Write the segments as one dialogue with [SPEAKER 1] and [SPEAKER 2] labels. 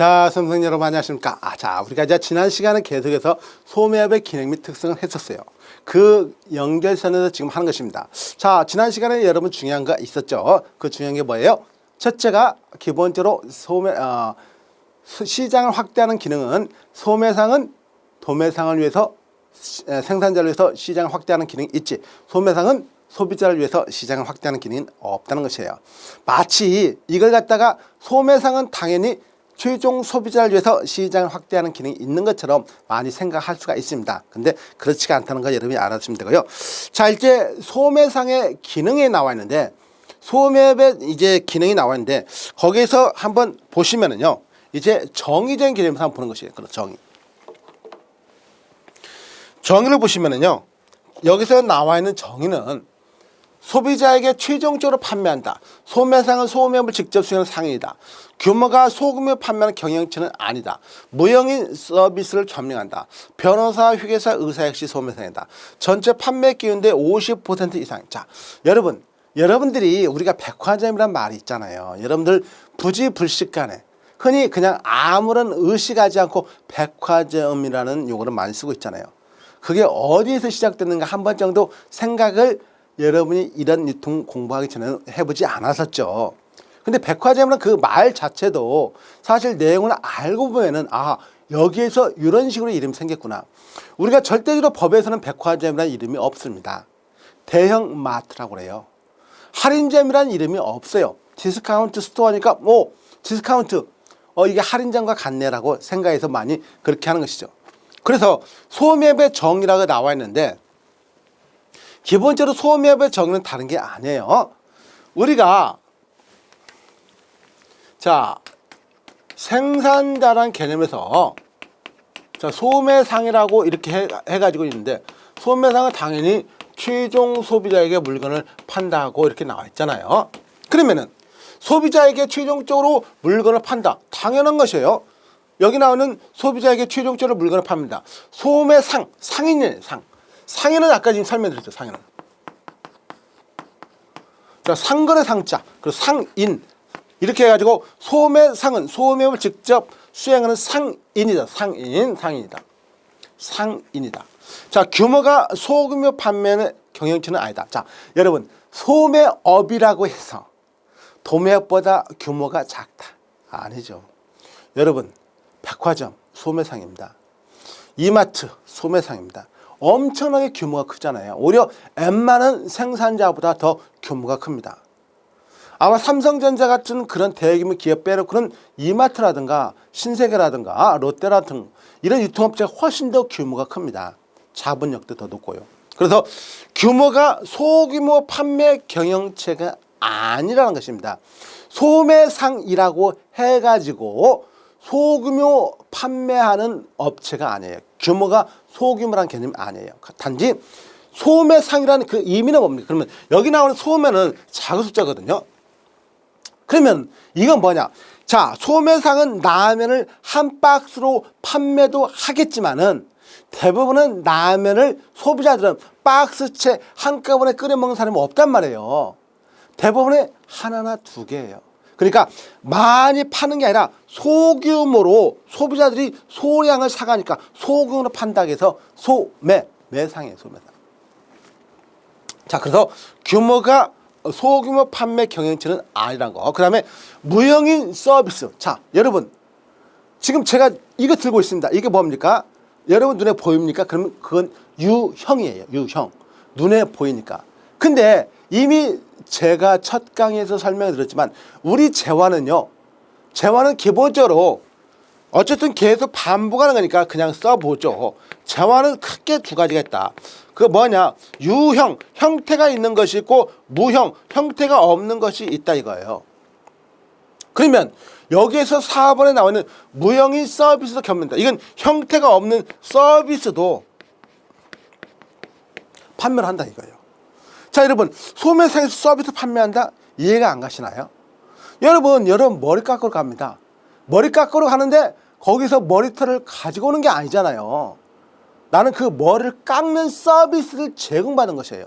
[SPEAKER 1] 자, 선생님 여러분 안녕하십니까? 자, 우리가 이제 지난 시간에 계속해서 소매업의 기능 및 특성을 했었어요. 그 연결선에서 지금 하는 것입니다. 자, 지난 시간에 여러분 중요한 거 있었죠? 그 중요한 게 뭐예요? 첫째가 기본적으로 시장을 확대하는 기능은 소매상은 도매상을 위해서 생산자를 위해서 시장을 확대하는 기능이 있지, 소매상은 소비자를 위해서 시장을 확대하는 기능이 없다는 것이에요. 마치 이걸 갖다가 소매상은 당연히 최종 소비자를 위해서 시장을 확대하는 기능이 있는 것처럼 많이 생각할 수가 있습니다. 근데 그렇지가 않다는 거 여러분이 알아주시면 되고요. 자, 이제 소매상의 기능이 나와 있는데, 소매업의 이제 기능이 나와 있는데, 거기에서 한번 보시면은요, 이제 정의적인 개념에서 한번 보는 것이에요. 그런 정의를 보시면은요, 여기서 나와 있는 정의는 소비자에게 최종적으로 판매한다. 소매상은 소매업을 직접 수행하는 상인이다. 규모가 소규모 판매하는 경영체는 아니다. 무형인 서비스를 겸용한다. 변호사, 회계사, 의사 역시 소매상이다. 전체 판매 기준의 50% 이상. 자, 여러분들이 우리가 백화점이란 말이 있잖아요. 여러분들 부지불식간에 흔히 그냥 아무런 의식하지 않고 백화점이라는 용어를 많이 쓰고 있잖아요. 그게 어디에서 시작됐는가 한 번 정도 생각을 여러분이 이런 유통 공부하기 전에는 해보지 않았었죠. 근데 백화점이라는 그 말 자체도 사실 내용을 알고 보면은, 아, 여기에서 이런 식으로 이름이 생겼구나. 우리가 절대적으로 법에서는 백화점이라는 이름이 없습니다. 대형 마트라고 그래요. 할인점이라는 이름이 없어요. 디스카운트 스토어니까 디스카운트, 이게 할인점과 같네라고 생각해서 많이 그렇게 하는 것이죠. 그래서 소매업의 정의라고 나와 있는데, 기본적으로 소매업의 정의는 다른 게 아니에요. 우리가 자, 생산자라는 개념에서 자, 소매상이라고 이렇게 해가지고 있는데, 소매상은 당연히 최종 소비자에게 물건을 판다고 이렇게 나와 있잖아요. 그러면은 소비자에게 최종적으로 물건을 판다, 당연한 것이에요. 여기 나오는 소비자에게 최종적으로 물건을 팝니다. 소매상, 상인이에요. 상인은 아까 지금 설명드렸죠. 상인은. 자, 상거래 상자, 그리고 상인, 이렇게 해가지고 소매상은 소매업을 직접 수행하는 상인이다. 상인이다. 자, 규모가 소규모 판매는 경영체는 아니다. 자, 여러분, 소매업이라고 해서 도매업보다 규모가 작다, 아니죠. 여러분, 백화점 소매상입니다. 이마트 소매상입니다. 엄청나게 규모가 크잖아요. 오히려 웬만한 생산자보다 더 규모가 큽니다. 아마 삼성전자 같은 그런 대규모 기업 빼놓고는 이마트라든가 신세계라든가 롯데라든가 이런 유통업체가 훨씬 더 규모가 큽니다. 자본력도 더 높고요. 그래서 규모가 소규모 판매 경영체가 아니라는 것입니다. 소매상이라고 해가지고 소규모 판매하는 업체가 아니에요. 규모가 소규모라는 개념이 아니에요. 단지 소매상이라는 그 의미는 뭡니까? 그러면 여기 나오는 소매는 작은 숫자거든요. 그러면 이건 뭐냐? 자, 소매상은 라면을 한 박스로 판매도 하겠지만은 대부분은 라면을 소비자들은 박스채 한꺼번에 끓여 먹는 사람이 없단 말이에요. 대부분의 하나나 두 개예요. 그러니까 많이 파는 게 아니라 소규모로 소비자들이 소량을 사가니까 소규모로 판다고 해서 매상이에요. 소매상. 자, 그래서 규모가 소규모 판매 경영체는 아니란 거. 그 다음에 무형인 서비스. 자, 여러분, 지금 제가 이거 들고 있습니다. 이게 뭡니까? 여러분 눈에 보입니까? 그러면 그건 유형이에요. 유형. 눈에 보이니까. 근데 이미 제가 첫 강의에서 설명을 드렸지만, 우리 재화는요, 재화는 기본적으로 어쨌든 계속 반복하는 거니까 그냥 써보죠. 재화는 크게 두 가지가 있다. 그 뭐냐? 유형, 형태가 있는 것이 있고, 무형, 형태가 없는 것이 있다 이거예요. 그러면 여기에서 4번에 나와 있는 무형인 서비스도 겪는다. 이건 형태가 없는 서비스도 판매를 한다 이거예요. 자, 여러분, 소매상에서 서비스 판매한다? 이해가 안 가시나요? 여러분 머리 깎으러 갑니다. 머리 깎으러 가는데 거기서 머리털을 가지고 오는 게 아니잖아요. 나는 그 머리를 깎는 서비스를 제공받는 것이에요.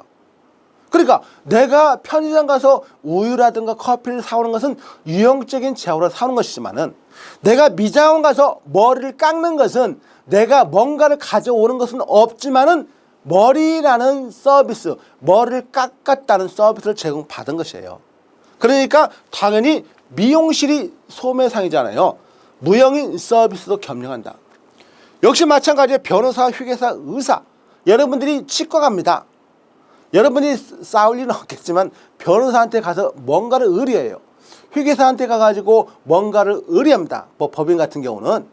[SPEAKER 1] 그러니까 내가 편의점 가서 우유라든가 커피를 사오는 것은 유형적인 제약으로 사오는 것이지만은 내가 미장원 가서 머리를 깎는 것은 내가 뭔가를 가져오는 것은 없지만은 머리라는 서비스, 머리를 깎았다는 서비스를 제공받은 것이에요. 그러니까 당연히 미용실이 소매상이잖아요. 무형인 서비스도 겸용한다. 역시 마찬가지로 변호사, 회계사, 의사, 여러분들이 치과 갑니다. 여러분이 싸울 일은 없겠지만 변호사한테 가서 뭔가를 의뢰해요. 회계사한테 가가지고 뭔가를 의뢰합니다. 뭐 법인 같은 경우는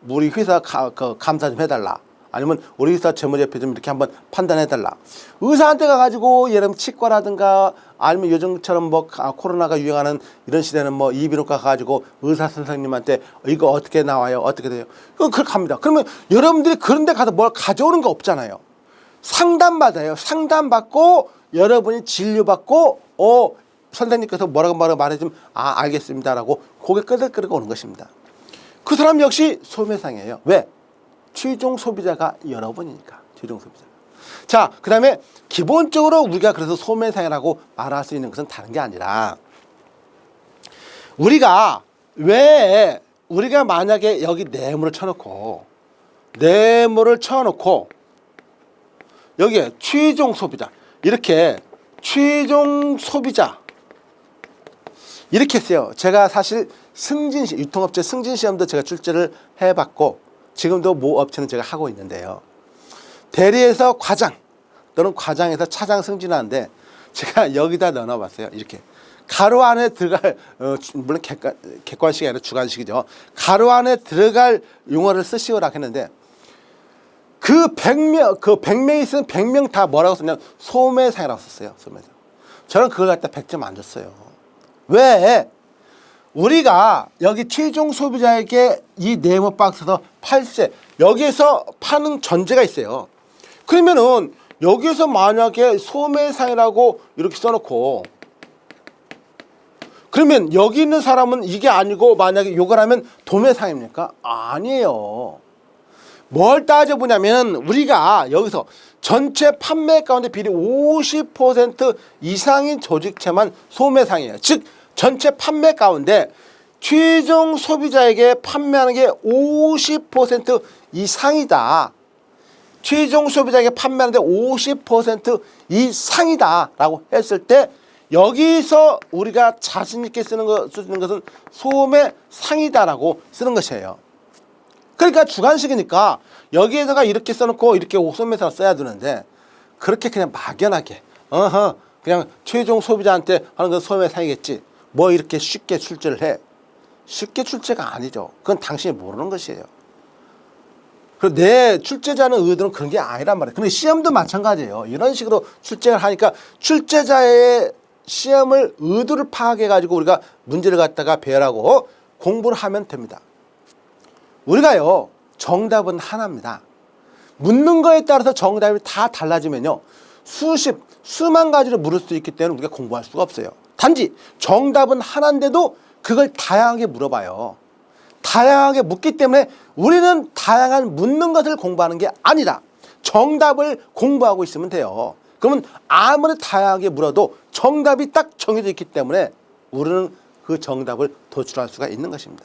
[SPEAKER 1] 우리 회사 감사 좀 해달라. 아니면 우리 회사 재무제표 좀 이렇게 한번 판단해달라. 의사한테 가가지고 예를 들면 치과라든가 아니면 요즘처럼 뭐 코로나가 유행하는 이런 시대는 뭐 이비인후과 가가지고 의사 선생님한테 이거 어떻게 나와요? 어떻게 돼요? 그렇게 갑니다. 그러면 여러분들이 그런 데 가서 뭘 가져오는 거 없잖아요. 상담받아요. 상담받고 여러분이 진료받고 선생님께서 뭐라고 말해주면 알겠습니다라고 고개 끄덕끄덕 오는 것입니다. 그 사람 역시 소매상이에요. 왜? 최종 소비자가 여러분이니까. 최종 소비자. 자, 그 다음에 기본적으로 우리가 그래서 소매상이라고 말할 수 있는 것은 다른 게 아니라 우리가 만약에 여기 뇌물을 쳐놓고 여기에 최종 소비자 이렇게 최종 소비자 이렇게 했어요. 제가 사실 유통업체 승진시험도 제가 출제를 해봤고 지금도 모 업체는 제가 하고 있는데요. 대리에서 과장 또는 과장에서 차장 승진하는데 제가 여기다 넣어봤어요. 이렇게 가로 안에 들어갈 물론 객관식이 아니라 주관식이죠. 가로 안에 들어갈 용어를 쓰시오라고 했는데 그 100명이 있으면 100명 다 뭐라고 썼냐면 소매상이라고 썼어요. 소매상. 저는 그걸 갖다 100점 안 줬어요. 왜? 우리가 여기 최종 소비자에게 이 네모 박스에서 팔세 여기에서 파는 전제가 있어요. 그러면은 여기에서 만약에 소매상이라고 이렇게 써놓고 그러면 여기 있는 사람은 이게 아니고 만약에 요걸 하면 도매상입니까? 아니에요. 뭘 따져보냐면 우리가 여기서 전체 판매 가운데 비율이 50% 이상인 조직체만 소매상이에요. 즉 전체 판매 가운데 최종 소비자에게 판매하는 게 50% 이상이다. 최종 소비자에게 판매하는데 50% 이상이다 라고 했을 때 여기서 우리가 자신 있게 쓰는 것은 소매상이다라고 쓰는 것이에요. 그러니까 주관식이니까 여기에다가 이렇게 써놓고 이렇게 소매상 써야 되는데 그렇게 그냥 막연하게 그냥 최종 소비자한테 하는 건 소매상이겠지 뭐 이렇게 쉽게 출제를 해. 쉽게 출제가 아니죠. 그건 당신이 모르는 것이에요. 그리고 내 출제자는 의도는 그런 게 아니란 말이에요. 근데 시험도 마찬가지예요. 이런 식으로 출제를 하니까 출제자의 시험을 의도를 파악해가지고 우리가 문제를 갖다가 배열하고 공부를 하면 됩니다. 우리가요 정답은 하나입니다. 묻는 거에 따라서 정답이 다 달라지면요 수만 가지로 물을 수 있기 때문에 우리가 공부할 수가 없어요. 단지 정답은 하나인데도 그걸 다양하게 물어봐요. 다양하게 묻기 때문에 우리는 다양한 묻는 것을 공부하는 게 아니라 정답을 공부하고 있으면 돼요. 그러면 아무리 다양하게 물어도 정답이 딱 정해져 있기 때문에 우리는 그 정답을 도출할 수가 있는 것입니다.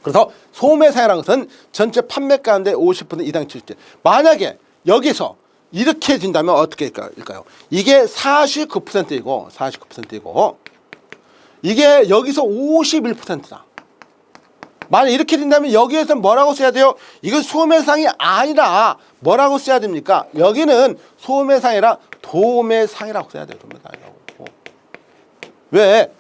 [SPEAKER 1] 그래서 소매상이라는 것은 전체 판매 가운데 50% 이상 출제. 만약에 여기서 이렇게 된다면 어떻게 될까요? 이게 49%이고 이게 여기서 51%다. 만약 이렇게 된다면 여기에서 뭐라고 써야 돼요? 이건 소매상이 아니라 뭐라고 써야 됩니까? 여기는 소매상이라 도매상이라고 써야 돼요. 도매상이라고. 왜?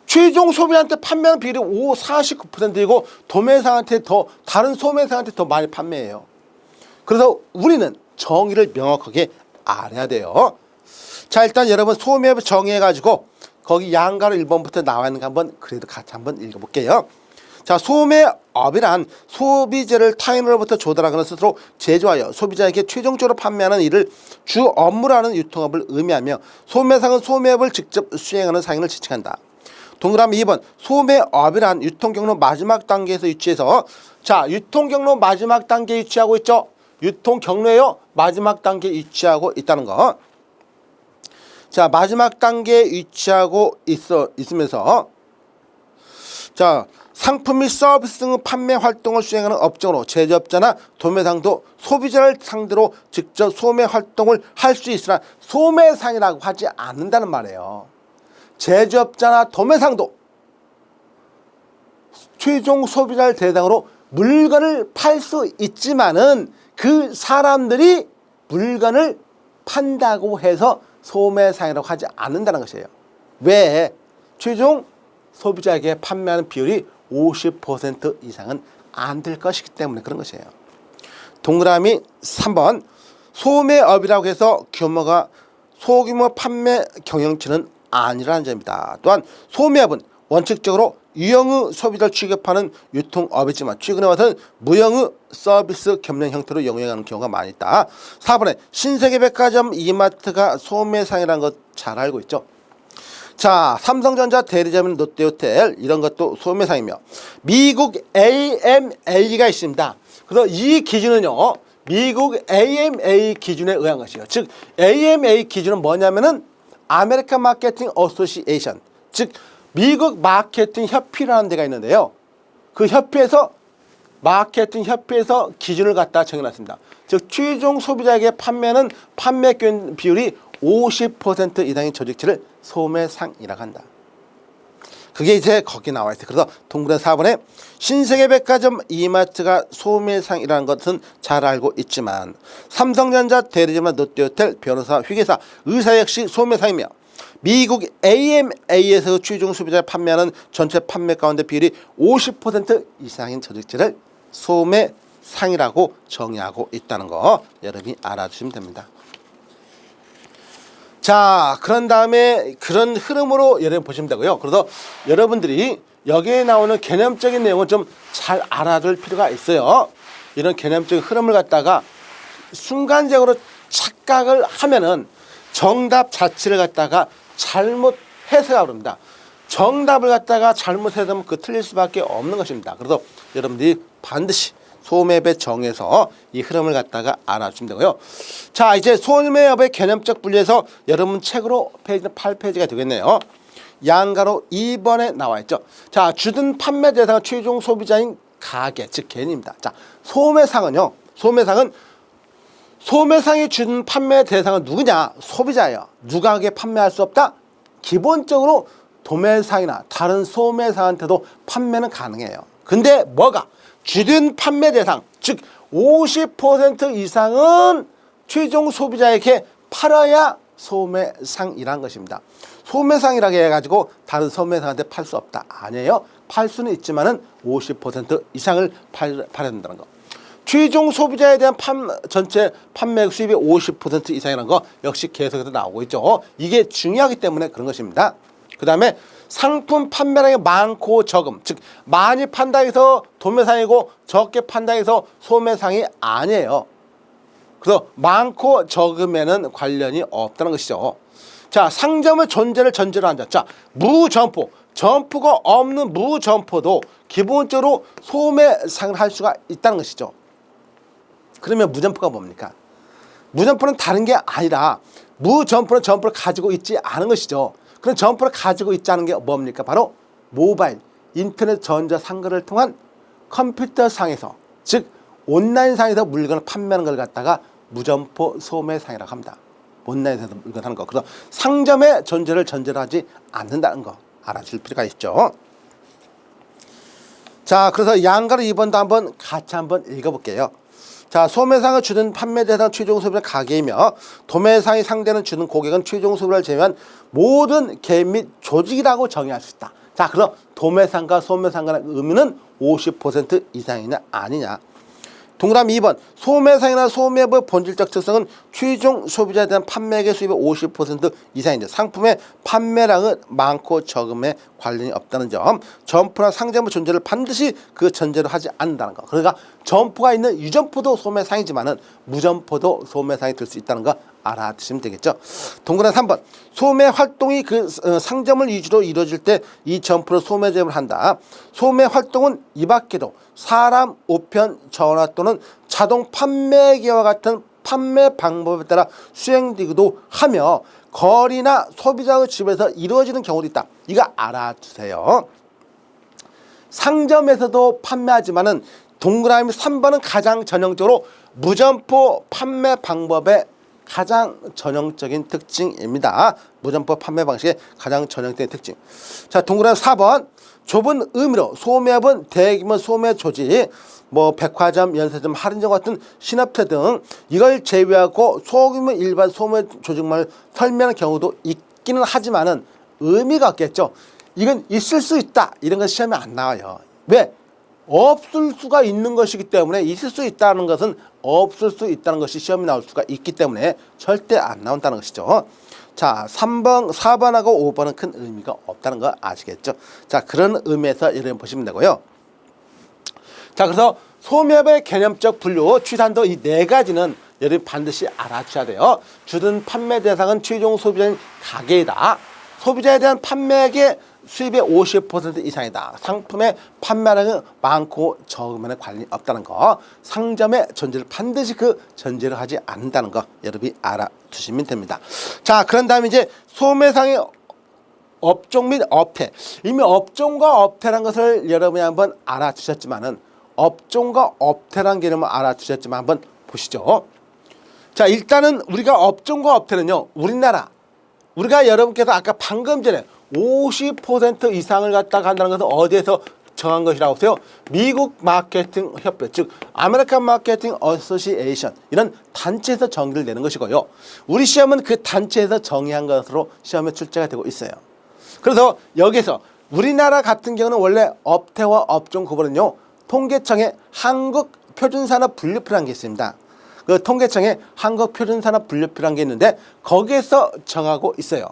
[SPEAKER 1] 최종 소비자한테 판매하는 비율이 49%이고 도매상한테 다른 소매상한테 더 많이 판매해요. 그래서 우리는 정의를 명확하게 알아야 돼요. 자, 일단 여러분 소매업을 정의해가지고 거기 양가로 1번부터 나와 있는 거 한번 그래도 같이 한번 읽어볼게요. 자, 소매업이란 소비재를 타인으로부터 조달하거나 스스로 제조하여 소비자에게 최종적으로 판매하는 일을 주 업무로 하는 유통업을 의미하며 소매상은 소매업을 직접 수행하는 상인을 지칭한다. 동그라미 2번 소매업이란 유통경로 마지막 단계에서 위치해서 자 유통경로 마지막 단계에 위치하고 있죠. 유통경로에요 마지막 단계에 위치하고 있다는 거. 자, 마지막 단계에 위치하고 있으면서 자, 상품 및 서비스 등 판매 활동을 수행하는 업종으로 제조업자나 도매상도 소비자를 상대로 직접 소매 활동을 할 수 있으나 소매상이라고 하지 않는다는 말이에요. 제조업자나 도매상도 최종 소비자를 대상으로 물건을 팔 수 있지만은 그 사람들이 물건을 판다고 해서 소매상이라고 하지 않는다는 것이에요. 왜? 최종 소비자에게 판매하는 비율이 50% 이상은 안 될 것이기 때문에 그런 것이에요. 동그라미 3번 소매업이라고 해서 규모가 소규모 판매 경영체는 아니라는 점입니다. 또한 소매업은 원칙적으로 유형의 소비자를 취급하는 유통업이지만 최근에 와서는 무형의 서비스 겸용 형태로 영위하는 경우가 많이 있다. 4번에 신세계백화점, 이마트가 소매상이라는 것 잘 알고 있죠. 자, 삼성전자, 대리점인 롯데호텔 이런 것도 소매상이며 미국 AMA가 있습니다. 그래서 이 기준은요, 미국 AMA 기준에 의한 것이에요. 즉 AMA 기준은 뭐냐면은 아메리칸 마케팅 어소시에이션, 즉 미국 마케팅 협회라는 데가 있는데요. 그 협회에서 마케팅 협회에서 기준을 갖다 정해놨습니다. 즉 최종 소비자에게 판매는 판매 비율이 50% 이상의 조직체를 소매상이라고 한다. 그게 이제 거기 나와 있어요. 그래서 동그란 4번에 신세계백화점, 이마트가 소매상이라는 것은 잘 알고 있지만 삼성전자, 대리점과 롯데호텔, 변호사, 회계사, 의사 역시 소매상이며 미국 AMA에서 최종 소비자가 판매하는 전체 판매 가운데 비율이 50% 이상인 조직체를 소매상이라고 정의하고 있다는 거 여러분이 알아주시면 됩니다. 자, 그런 다음에 그런 흐름으로 여러분 보시면 되고요. 그래서 여러분들이 여기에 나오는 개념적인 내용을 좀 잘 알아둘 필요가 있어요. 이런 개념적인 흐름을 갖다가 순간적으로 착각을 하면은 정답 자체를 갖다가 잘못 해석하고 그럽니다. 정답을 갖다가 잘못 해석하면 그 틀릴 수밖에 없는 것입니다. 그래서 여러분들이 반드시 소매업에 정해서 이 흐름을 갖다가 알아주시면 되고요. 자, 이제 소매업의 개념적 분리에서 여러분 책으로 페이지는 8페이지가 되겠네요. 양가로 2번에 나와 있죠. 자, 주든 판매 대상은 최종 소비자인 가게, 즉 개인입니다. 자, 소매상은요. 소매상이 주든 판매 대상은 누구냐? 소비자예요. 누가에게 판매할 수 없다? 기본적으로 도매상이나 다른 소매상한테도 판매는 가능해요. 근데 뭐가? 주든 판매 대상, 즉 50% 이상은 최종 소비자에게 팔아야 소매상이란 것입니다. 소매상이라고 해가지고 다른 소매상한테 팔 수 없다. 아니에요. 팔 수는 있지만은 50% 이상을 팔아야 된다는 거. 최종 소비자에 대한 전체 판매 수입의 50% 이상이라는 거 역시 계속해서 나오고 있죠. 이게 중요하기 때문에 그런 것입니다. 그 다음에 상품 판매량이 많고 적음, 즉 많이 판다 해서 도매상이고 적게 판다 해서 소매상이 아니에요. 그래서 많고 적음에는 관련이 없다는 것이죠. 자, 상점의 존재를 전제로 한다. 자, 무점포, 점포가 없는 무점포도 기본적으로 소매상을 할 수가 있다는 것이죠. 그러면 무점포가 뭡니까? 무점포는 다른 게 아니라 무점포는 점포를 가지고 있지 않은 것이죠. 그런 점포를 가지고 있지 않은 게 뭡니까? 바로 모바일, 인터넷 전자상거래를 통한 컴퓨터상에서, 즉 온라인상에서 물건을 판매하는 걸 갖다가 무점포 소매상이라고 합니다. 온라인에서 물건 하는 거. 그래서 상점의 존재를 전제로 하지 않는다는 거 알아줄 필요가 있죠. 자, 그래서 양가로 2번도 한번 같이 한번 읽어볼게요. 자, 소매상을 주는 판매 대상 최종 소비자는 가게이며 도매상이 상대는 주는 고객은 최종 소비자를 제외한 모든 개인 및 조직이라고 정의할 수 있다. 자, 그럼 도매상과 소매상과의 의미는 50% 이상이냐 아니냐. 동그라미 2번 소매상이나 소매업의 본질적 특성은 최종 소비자에 대한 판매액의 수입의 50% 이상인데 상품의 판매량은 많고 적음에 관련이 없다는 점, 점포나 상점의 존재를 반드시 그 전제로 하지 않는다는 거. 그러니까 점포가 있는 유점포도 소매상이지만은 무점포도 소매상이 될 수 있다는 거 알아두시면 되겠죠. 동그라미 3번 소매 활동이 그 상점을 위주로 이루어질 때 이 점포를 소매점을 한다. 소매 활동은 이 밖에도 사람, 우편, 전화 또는 자동 판매기와 같은 판매 방법에 따라 수행되기도 하며 거리나 소비자의 집에서 이루어지는 경우도 있다. 이거 알아주세요. 상점에서도 판매하지만은 동그라미 3번은 가장 전형적으로 무점포 판매 방법의 가장 전형적인 특징입니다. 무점포 판매 방식의 가장 전형적인 특징. 자, 동그라미 4번. 좁은 의미로 소매업은 대규모 소매 조직, 백화점, 연세점, 할인점 같은 신업체 등 이걸 제외하고 소규모 일반 소매 조직만을 설명하는 경우도 있기는 하지만은 의미가 없겠죠. 이건 있을 수 있다. 이런 건 시험에 안 나와요. 왜? 없을 수가 있는 것이기 때문에 있을 수 있다는 것은 없을 수 있다는 것이 시험에 나올 수가 있기 때문에 절대 안 나온다는 것이죠. 자, 3번, 4번하고 5번은 큰 의미가 없다는 거 아시겠죠? 자, 그런 의미에서 여러분 보시면 되고요. 자, 그래서 소매업의 개념적 분류, 취산도 이 네 가지는 여러분 반드시 알아주셔야 돼요. 주든 판매 대상은 최종 소비자인 가게이다. 소비자에 대한 판매액의 수입의 50% 이상이다. 상품의 판매량은 많고 적으면 관련이 없다는 거. 상점의 존재를 반드시 그 전제로 하지 않는다는 거 여러분이 알아두시면 됩니다. 자, 그런 다음에 이제 소매상의 업종 및 업태. 이미 업종과 업태란 것을 여러분이 한번 알아두셨지만은 업종과 업태란 개념을 알아두셨지만 한번 보시죠. 자, 일단은 우리가 업종과 업태는요, 우리가 여러분께서 아까 방금 전에 50% 이상을 갖다가 한다는 것은 어디에서 정한 것이라고 하세요? 미국 마케팅 협회, 즉 아메리칸 마케팅 어소시에이션, 이런 단체에서 정의를 내는 것이고요. 우리 시험은 그 단체에서 정의한 것으로 시험에 출제가 되고 있어요. 그래서 여기서 우리나라 같은 경우는 원래 업태와 업종 구분은요, 통계청의 한국표준산업분류표라는 게 있습니다. 그 통계청에 한국표준산업분류표라는 게 있는데 거기에서 정하고 있어요.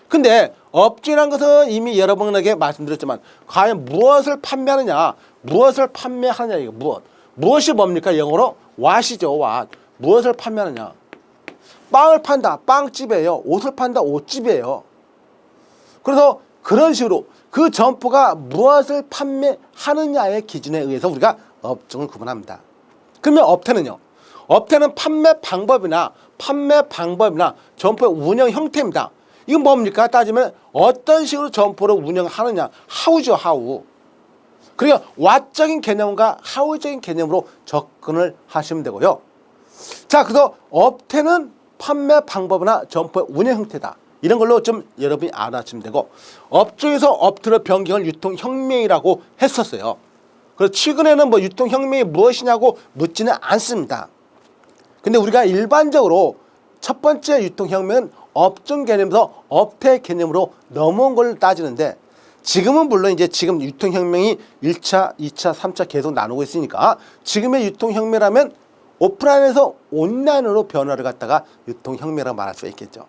[SPEAKER 1] 근데 업종이라는 것은 이미 여러분에게 말씀드렸지만 과연 무엇을 판매하느냐, 무엇을 판매하느냐, 이거 무엇이 뭡니까? 영어로 what이죠. what. 무엇을 판매하느냐. 빵을 판다, 빵집이에요. 옷을 판다, 옷집이에요. 그래서 그런 식으로 그 점포가 무엇을 판매하느냐의 기준에 의해서 우리가 업종을 구분합니다. 그러면 업태는요, 업태는 판매 방법이나 점포의 운영 형태입니다. 이건 뭡니까? 따지면 어떤 식으로 점포를 운영하느냐, 하우죠, 하우. 그러니까 what적인 개념과 how적인 개념으로 접근을 하시면 되고요. 자, 그래서 업태는 판매 방법이나 점포의 운영 형태다. 이런 걸로 좀 여러분이 알아주시면 되고, 업종에서 업태의 변경을 유통혁명이라고 했었어요. 그래서 최근에는 유통혁명이 무엇이냐고 묻지는 않습니다. 근데 우리가 일반적으로 첫 번째 유통혁명은 업종 개념에서 업태 개념으로 넘어온 걸 따지는데, 지금은 물론 이제 지금 유통혁명이 1차, 2차, 3차 계속 나누고 있으니까 지금의 유통혁명이라면 오프라인에서 온라인으로 변화를 갖다가 유통혁명이라고 말할 수 있겠죠.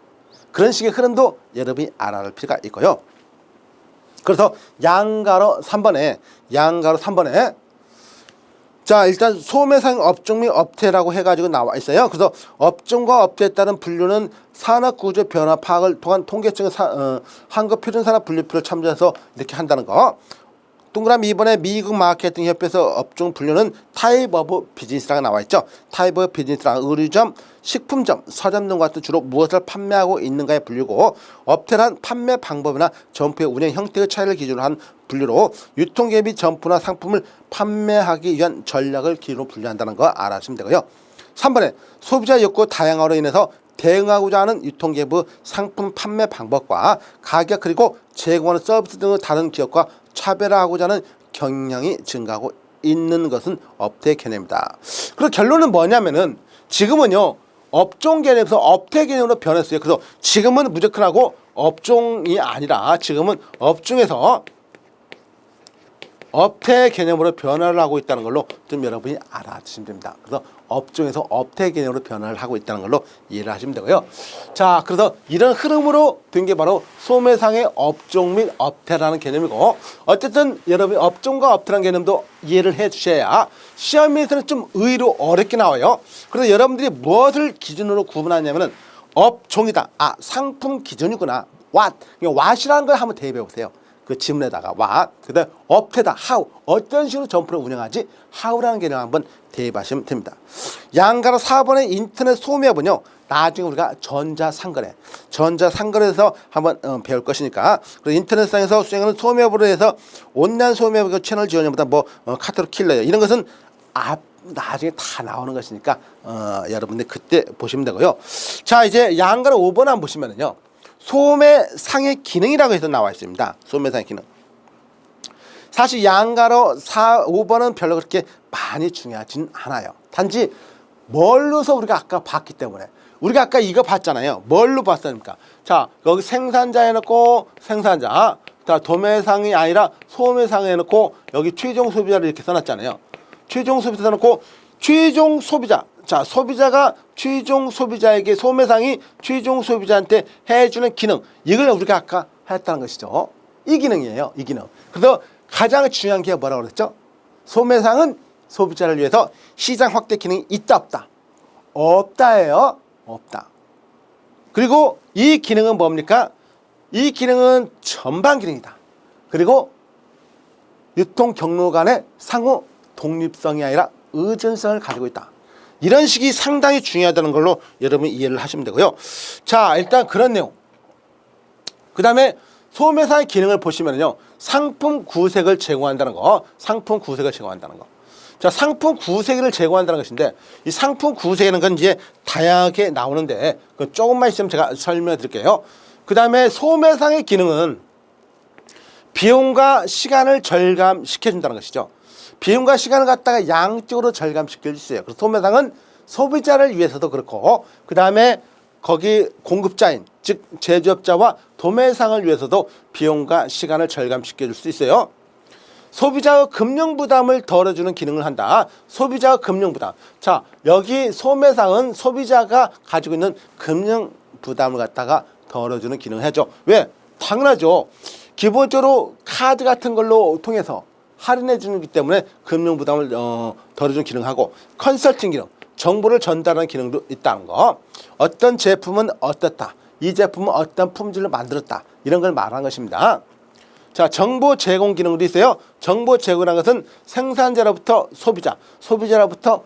[SPEAKER 1] 그런 식의 흐름도 여러분이 알아볼 필요가 있고요. 그래서 양가로 3번에 자, 일단 소매상 업종 및 업태라고 해가지고 나와 있어요. 그래서 업종과 업태에 따른 분류는 산업구조 변화 파악을 통한 통계청의 한국표준산업분류표를 참조해서 이렇게 한다는 거. 동그라미 2번에 미국 마케팅 협회에서 업종 분류는 타입 오브 비즈니스라고 나와 있죠. 타입 오브 비즈니스란 의류점, 식품점, 서점 등 같은 주로 무엇을 판매하고 있는가의 분류고, 업태란 판매 방법이나 점포의 운영 형태의 차이를 기준으로 한 분류로 유통기업 및 점포나 상품을 판매하기 위한 전략을 기준으로 분류한다는 거 알아주시면 되고요. 3번에 소비자 욕구 다양화로 인해서 대응하고자 하는 유통기업의 상품 판매 방법과 가격 그리고 제공하는 서비스 등의 다른 기업과 차별화하고자 하는 경향이 증가하고 있는 것은 업태 개념입니다. 그리고 결론은 뭐냐면은 지금은요, 업종 개념에서 업태 개념으로 변했어요. 그래서 지금은 무조건 하고 업종이 아니라 지금은 업종에서 업태 개념으로 변화를 하고 있다는 걸로 좀 여러분이 알아주시면 됩니다. 그래서 업종에서 업태 개념으로 변화를 하고 있다는 걸로 이해를 하시면 되고요. 자, 그래서 이런 흐름으로 된 게 바로 소매상의 업종 및 업태라는 개념이고, 어쨌든 여러분이 업종과 업태라는 개념도 이해를 해 주셔야 시험에서는 좀 의외로 어렵게 나와요. 그래서 여러분들이 무엇을 기준으로 구분하냐면은 업종이다. 아, 상품 기준이구나. what이라는 걸 한번 대입해 보세요. 그 지문에다가 what, 그다음 업태다 how, 어떤 식으로 점포를 운영하지 how라는 개념을 한번 대입하시면 됩니다. 양가로 4번의 인터넷 소매업은요, 나중에 우리가 전자상거래에서 한번 배울 것이니까. 그리고 인터넷상에서 수행하는 소매업으로 해서 온라인 소매업 채널 지원료보다 뭐 카톡 킬러요, 이런 것은 나중에 다 나오는 것이니까 여러분들 그때 보시면 되고요. 자, 이제 양가로 5번 한번 보시면은요, 소매상의 기능이라고 해서 나와 있습니다. 소매상의 기능. 사실 양가로 5번은 별로 그렇게 많이 중요하진 않아요. 단지 뭘로서 우리가 아까 봤기 때문에. 우리가 아까 이거 봤잖아요. 뭘로 봤습니까? 자, 여기 생산자 해놓고 생산자, 자, 도매상이 아니라 소매상 해놓고 여기 최종 소비자를 이렇게 써놨잖아요. 최종 소비자 써놓고 최종 소비자. 자, 소비자가 최종 소비자에게, 소매상이 최종 소비자한테 해주는 기능, 이걸 우리가 아까 했다는 것이죠. 이 기능이에요. 이 기능. 그래서 가장 중요한 게 뭐라고 그랬죠? 소매상은 소비자를 위해서 시장 확대 기능이 있다 없다? 없다예요. 없다. 그리고 이 기능은 뭡니까? 이 기능은 전방 기능이다. 그리고 유통 경로 간의 상호 독립성이 아니라 의존성을 가지고 있다. 이런 식이 상당히 중요하다는 걸로 여러분이 이해를 하시면 되고요. 자, 일단 그런 내용. 그 다음에 소매상의 기능을 보시면요, 상품 구색을 제공한다는 거. 상품 구색을 제공한다는 거. 자, 상품 구색을 제공한다는 것인데, 이 상품 구색이라는 건 이제 다양하게 나오는데, 조금만 있으면 제가 설명해 드릴게요. 그 다음에 소매상의 기능은 비용과 시간을 절감시켜 준다는 것이죠. 비용과 시간을 갖다가 양쪽으로 절감시킬 수 있어요. 그래서 소매상은 소비자를 위해서도 그렇고, 그 다음에 거기 공급자인, 즉 제조업자와 도매상을 위해서도 비용과 시간을 절감시켜 줄 수 있어요. 소비자의 금융 부담을 덜어주는 기능을 한다. 소비자의 금융 부담. 자, 여기 소매상은 소비자가 가지고 있는 금융 부담을 갖다가 덜어주는 기능을 하죠. 왜? 당연하죠. 기본적으로 카드 같은 걸로 통해서 할인해 주는 기 때문에 금융 부담을 덜어주는 기능하고, 컨설팅 기능, 정보를 전달하는 기능도 있다는 거. 어떤 제품은 어떻다, 이 제품은 어떤 품질로 만들었다, 이런 걸 말하는 것입니다. 자, 정보 제공 기능도 있어요. 정보 제공이라는 것은 생산자로부터 소비자, 소비자로부터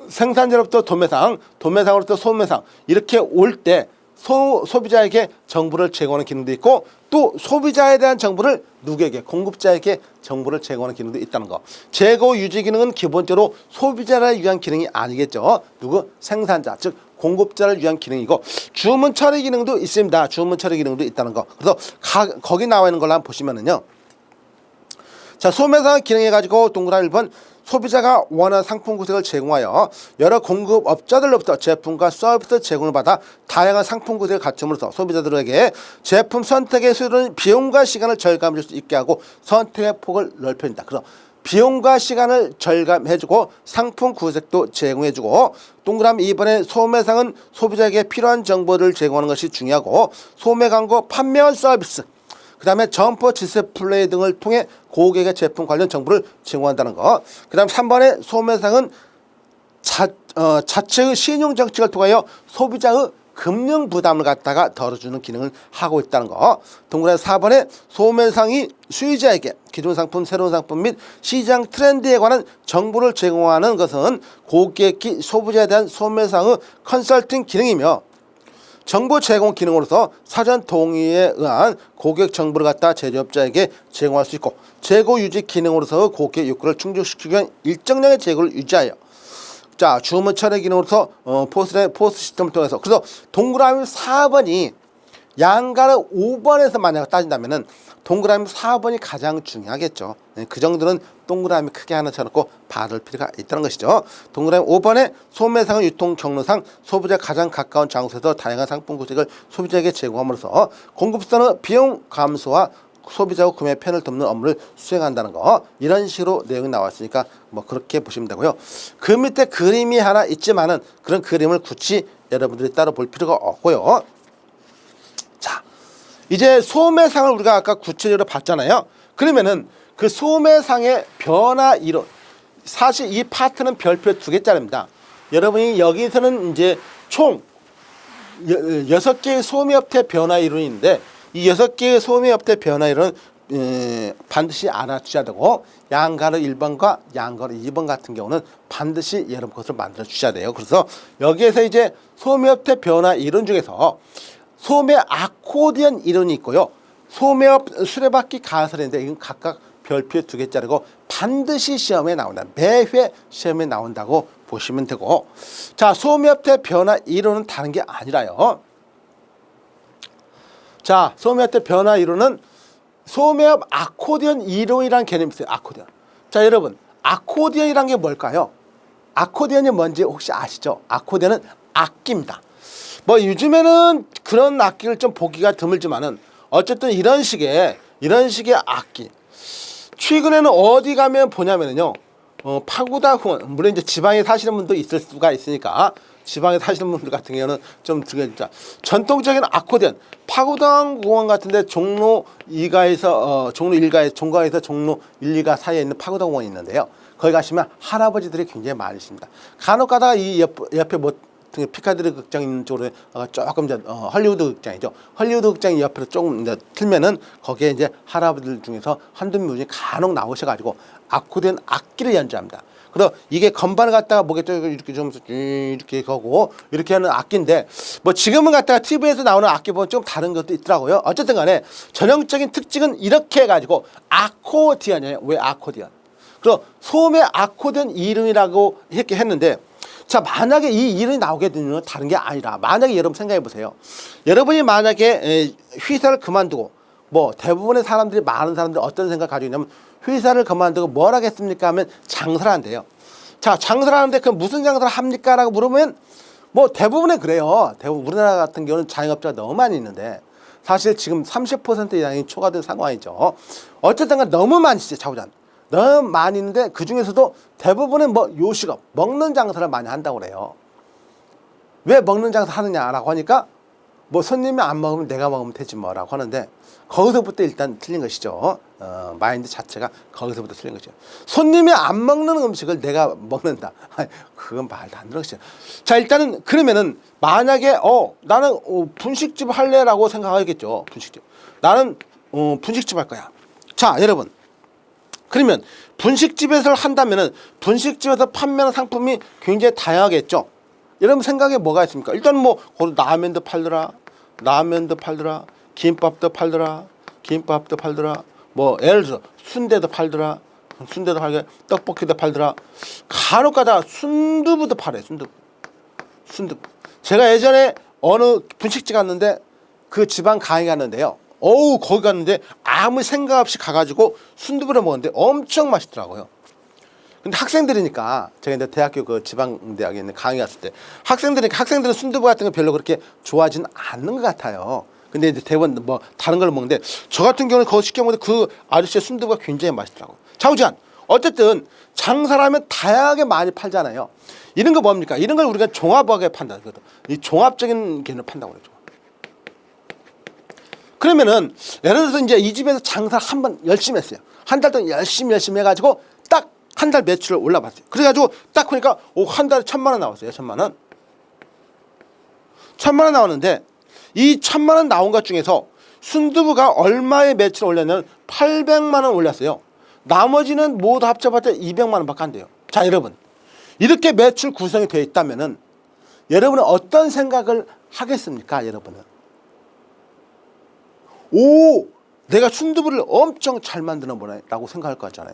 [SPEAKER 1] 생산자로부터 도매상, 도매상으로부터 소매상, 이렇게 올 때 소비자에게 정보를 제공하는 기능도 있고, 또 소비자에 대한 정보를 누구에게, 공급자에게 정보를 제공하는 기능도 있다는 거. 재고 유지 기능은 기본적으로 소비자를 위한 기능이 아니겠죠. 누구? 생산자, 즉 공급자를 위한 기능이고, 주문 처리 기능도 있습니다. 주문 처리 기능도 있다는 거. 그래서 거기 나와 있는 걸로 한번 보시면은요. 자, 소매상 기능해 가지고 동그라미 1번, 소비자가 원하는 상품 구색을 제공하여 여러 공급업자들로부터 제품과 서비스 제공을 받아 다양한 상품 구색을 갖춤으로써 소비자들에게 제품 선택의 수요는 비용과 시간을 절감해 줄 수 있게 하고 선택의 폭을 넓혀준다. 그래서 비용과 시간을 절감해주고 상품 구색도 제공해주고, 동그라미 2번에 소매상은 소비자에게 필요한 정보를 제공하는 것이 중요하고, 소매 광고, 판매원 서비스, 그 다음에 점포 디스플레이 등을 통해 고객의 제품 관련 정보를 제공한다는 거. 그 다음 3번에 소매상은 자체의 신용 정책을 통하여 소비자의 금융 부담을 갖다가 덜어주는 기능을 하고 있다는 거. 동그라미 4번에 소매상이 수요자에게 기존 상품, 새로운 상품 및 시장 트렌드에 관한 정보를 제공하는 것은 고객이 소비자에 대한 소매상의 컨설팅 기능이며, 정보 제공 기능으로서 사전 동의에 의한 고객 정보를 갖다 제조업자에게 제공할 수 있고, 재고 유지 기능으로서 고객 욕구를 충족시키기 위한 일정량의 재고를 유지하여, 자, 주문 처리 기능으로서 포스 시스템을 통해서. 그래서 동그라미 4번이 양가를 5번에서 만약 따진다면은 동그라미 4번이 가장 중요하겠죠. 그 정도는 동그라미 크게 하나 쳐놓고 받을 필요가 있다는 것이죠. 동그라미 5번에 소매상은 유통 경로상 소비자가 가장 가까운 장소에서 다양한 상품 구색을 소비자에게 제공함으로써 공급선의 비용 감소와 소비자의 구매 편을 돕는 업무를 수행한다는 거. 이런 식으로 내용이 나왔으니까 뭐 그렇게 보시면 되고요. 그 밑에 그림이 하나 있지만은 그런 그림을 굳이 여러분들이 따로 볼 필요가 없고요. 자, 이제 소매상을 우리가 아까 구체적으로 봤잖아요. 그러면은 그 소매상의 변화 이론, 사실 이 파트는 별표 2개짜리입니다. 여러분이 여기서는 이제 총 6개의 소매업태 변화 이론인데, 이 6개의 소음의 옆에 변화 이론은 반드시 알아주셔야 되고, 양가로 1번과 양가로 2번 같은 경우는 반드시 여러분 것을 만들어 주셔야 돼요. 그래서 여기에서 이제 소음의 옆에 변화 이론 중에서 소음의 아코디언 이론이 있고요, 소음의 옆 수레바퀴 가설인데 이건 각각 별표 2개짜리고 반드시 시험에 나온다. 매회 시험에 나온다고 보시면 되고, 자, 소음의 옆에 변화 이론은 다른 게 아니라요. 자, 소음의 옆에 변화 이론은 소음의 옆 아코디언 이론이라는 개념이 있어요. 아코디언. 자, 여러분, 아코디언이란 게 뭘까요? 아코디언이 뭔지 혹시 아시죠? 아코디언은 악기입니다. 뭐 요즘에는 그런 악기를 좀 보기가 드물지만은 어쨌든 이런 식의 악기. 최근에는 어디 가면 보냐면요, 파고다 공원, 물론 이제 지방에 사시는 분도 있을 수가 있으니까 지방에 사시는 분들 같은 경우는 좀 진짜 전통적인 아코디언, 파고당 공원 같은데 종로 2가에서 종로 1가에서 종가에서 종로 1, 2가 사이에 있는 파고당 공원이 있는데요. 거기 가시면 할아버지들이 굉장히 많이 있습니다. 간혹 가다가 이 옆에 뭐 피카디리 극장 있는 쪽으로 조금 이제 헐리우드 극장이죠. 헐리우드 극장 옆으로 조금 이제 틀면은 거기에 이제 할아버지들 중에서 한두 분이 간혹 나오셔가지고 아코디언 악기를 연주합니다. 그래서 이게 건반을 갖다가 목에 이렇게 좀 이렇게 거고 이렇게 하는 악기인데, 뭐 지금은 갖다가 TV에서 나오는 악기 보면 좀 다른 것도 있더라고요. 어쨌든 간에 전형적인 특징은 이렇게 해가지고 아코디언이에요. 왜 아코디언? 그래서 소음의 아코디언 이름이라고 이렇게 했는데, 자, 만약에 이 이름이 나오게 되면 다른 게 아니라, 만약에 여러분 생각해 보세요. 여러분이 만약에 회사를 그만두고, 뭐 대부분의 사람들이, 많은 사람들이 어떤 생각 가지고 있냐면, 회사를 그만두고 뭘 하겠습니까 하면 장사를 한대요. 자, 장사를 하는데 그 무슨 장사를 합니까 라고 물으면 뭐 대부분은 그래요. 대부분 우리나라 같은 경우는 자영업자가 너무 많이 있는데 사실 지금 30% 이상이 초과된 상황이죠. 어쨌든 간 너무 많이 있어요. 자부장 너무 많이 있는데 그 중에서도 대부분은 뭐 요식업, 먹는 장사를 많이 한다고 그래요. 왜 먹는 장사 하느냐라고 하니까 뭐 손님이 안 먹으면 내가 먹으면 되지 뭐라고 하는데, 거기서부터 일단 틀린 것이죠. 마인드 자체가 거기서부터 틀린 것이죠. 손님이 안 먹는 음식을 내가 먹는다. 그건 말도 안 되는 것이죠. 자, 일단은 그러면은 만약에 나는 분식집 할래라고 생각하겠죠. 분식집. 나는 분식집 할 거야. 자, 여러분. 그러면 분식집에서 한다면은 분식집에서 판매하는 상품이 굉장히 다양하겠죠. 여러분 생각에 뭐가 있습니까? 일단 뭐 라면도 팔더라, 김밥도 팔더라, 뭐 예를 들어서 순대도 팔더라, 떡볶이도 팔더라, 간혹가다 순두부도 팔아요. 순두부. 제가 예전에 어느 분식집 갔는데 그 지방 강의 갔는데요. 거기 갔는데 아무 생각 없이 가가지고 순두부를 먹었는데 엄청 맛있더라고요. 근데 학생들이니까, 제가 이제 대학교 그 지방대학에 있는 강의 갔을 때 학생들은 순두부 같은 거 별로 그렇게 좋아하지는 않는 것 같아요. 근데 이제 대부분 뭐 다른 걸 먹는데 저 같은 경우는 거기 시켜 먹는데 그 아저씨의 순두부가 굉장히 맛있더라고요. 자우지간 어쨌든 장사라면 다양하게 많이 팔잖아요. 이런 거 뭡니까? 이런 걸 우리가 종합하게 판다. 이 종합적인 개념을 판다고 그러죠. 그러면은 예를 들어서 이제 이 집에서 장사 한번 열심히 했어요. 한 달 동안 열심히 해가지고 딱 한 달 매출을 올라봤어요. 그래가지고 딱 보니까 한 달에 1,000만 원 나왔어요. 1,000만 원. 1,000만 원 나왔는데 이 1,000만 원 나온 것 중에서 순두부가 얼마의 매출을 올렸냐면 800만 원 올렸어요. 나머지는 모두 합쳐봤자 200만 원밖에 안 돼요. 자, 여러분 이렇게 매출 구성이 되어 있다면은 여러분은 어떤 생각을 하겠습니까? 여러분은 내가 순두부를 엄청 잘 만드나 보네 라고 생각할 거 같잖아요.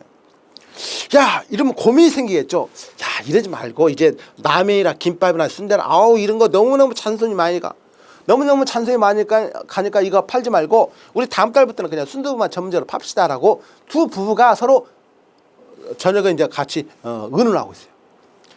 [SPEAKER 1] 야, 이러면 고민이 생기겠죠. 야, 이러지 말고 이제 라면이나 김밥이나 순대나 이런 거 너무너무 잔손이 많이 가니까 이거 팔지 말고 우리 다음 달부터는 그냥 순두부만 전문적으로 팝시다라고 두 부부가 서로 저녁에 이제 같이 의논을 하고 있어요.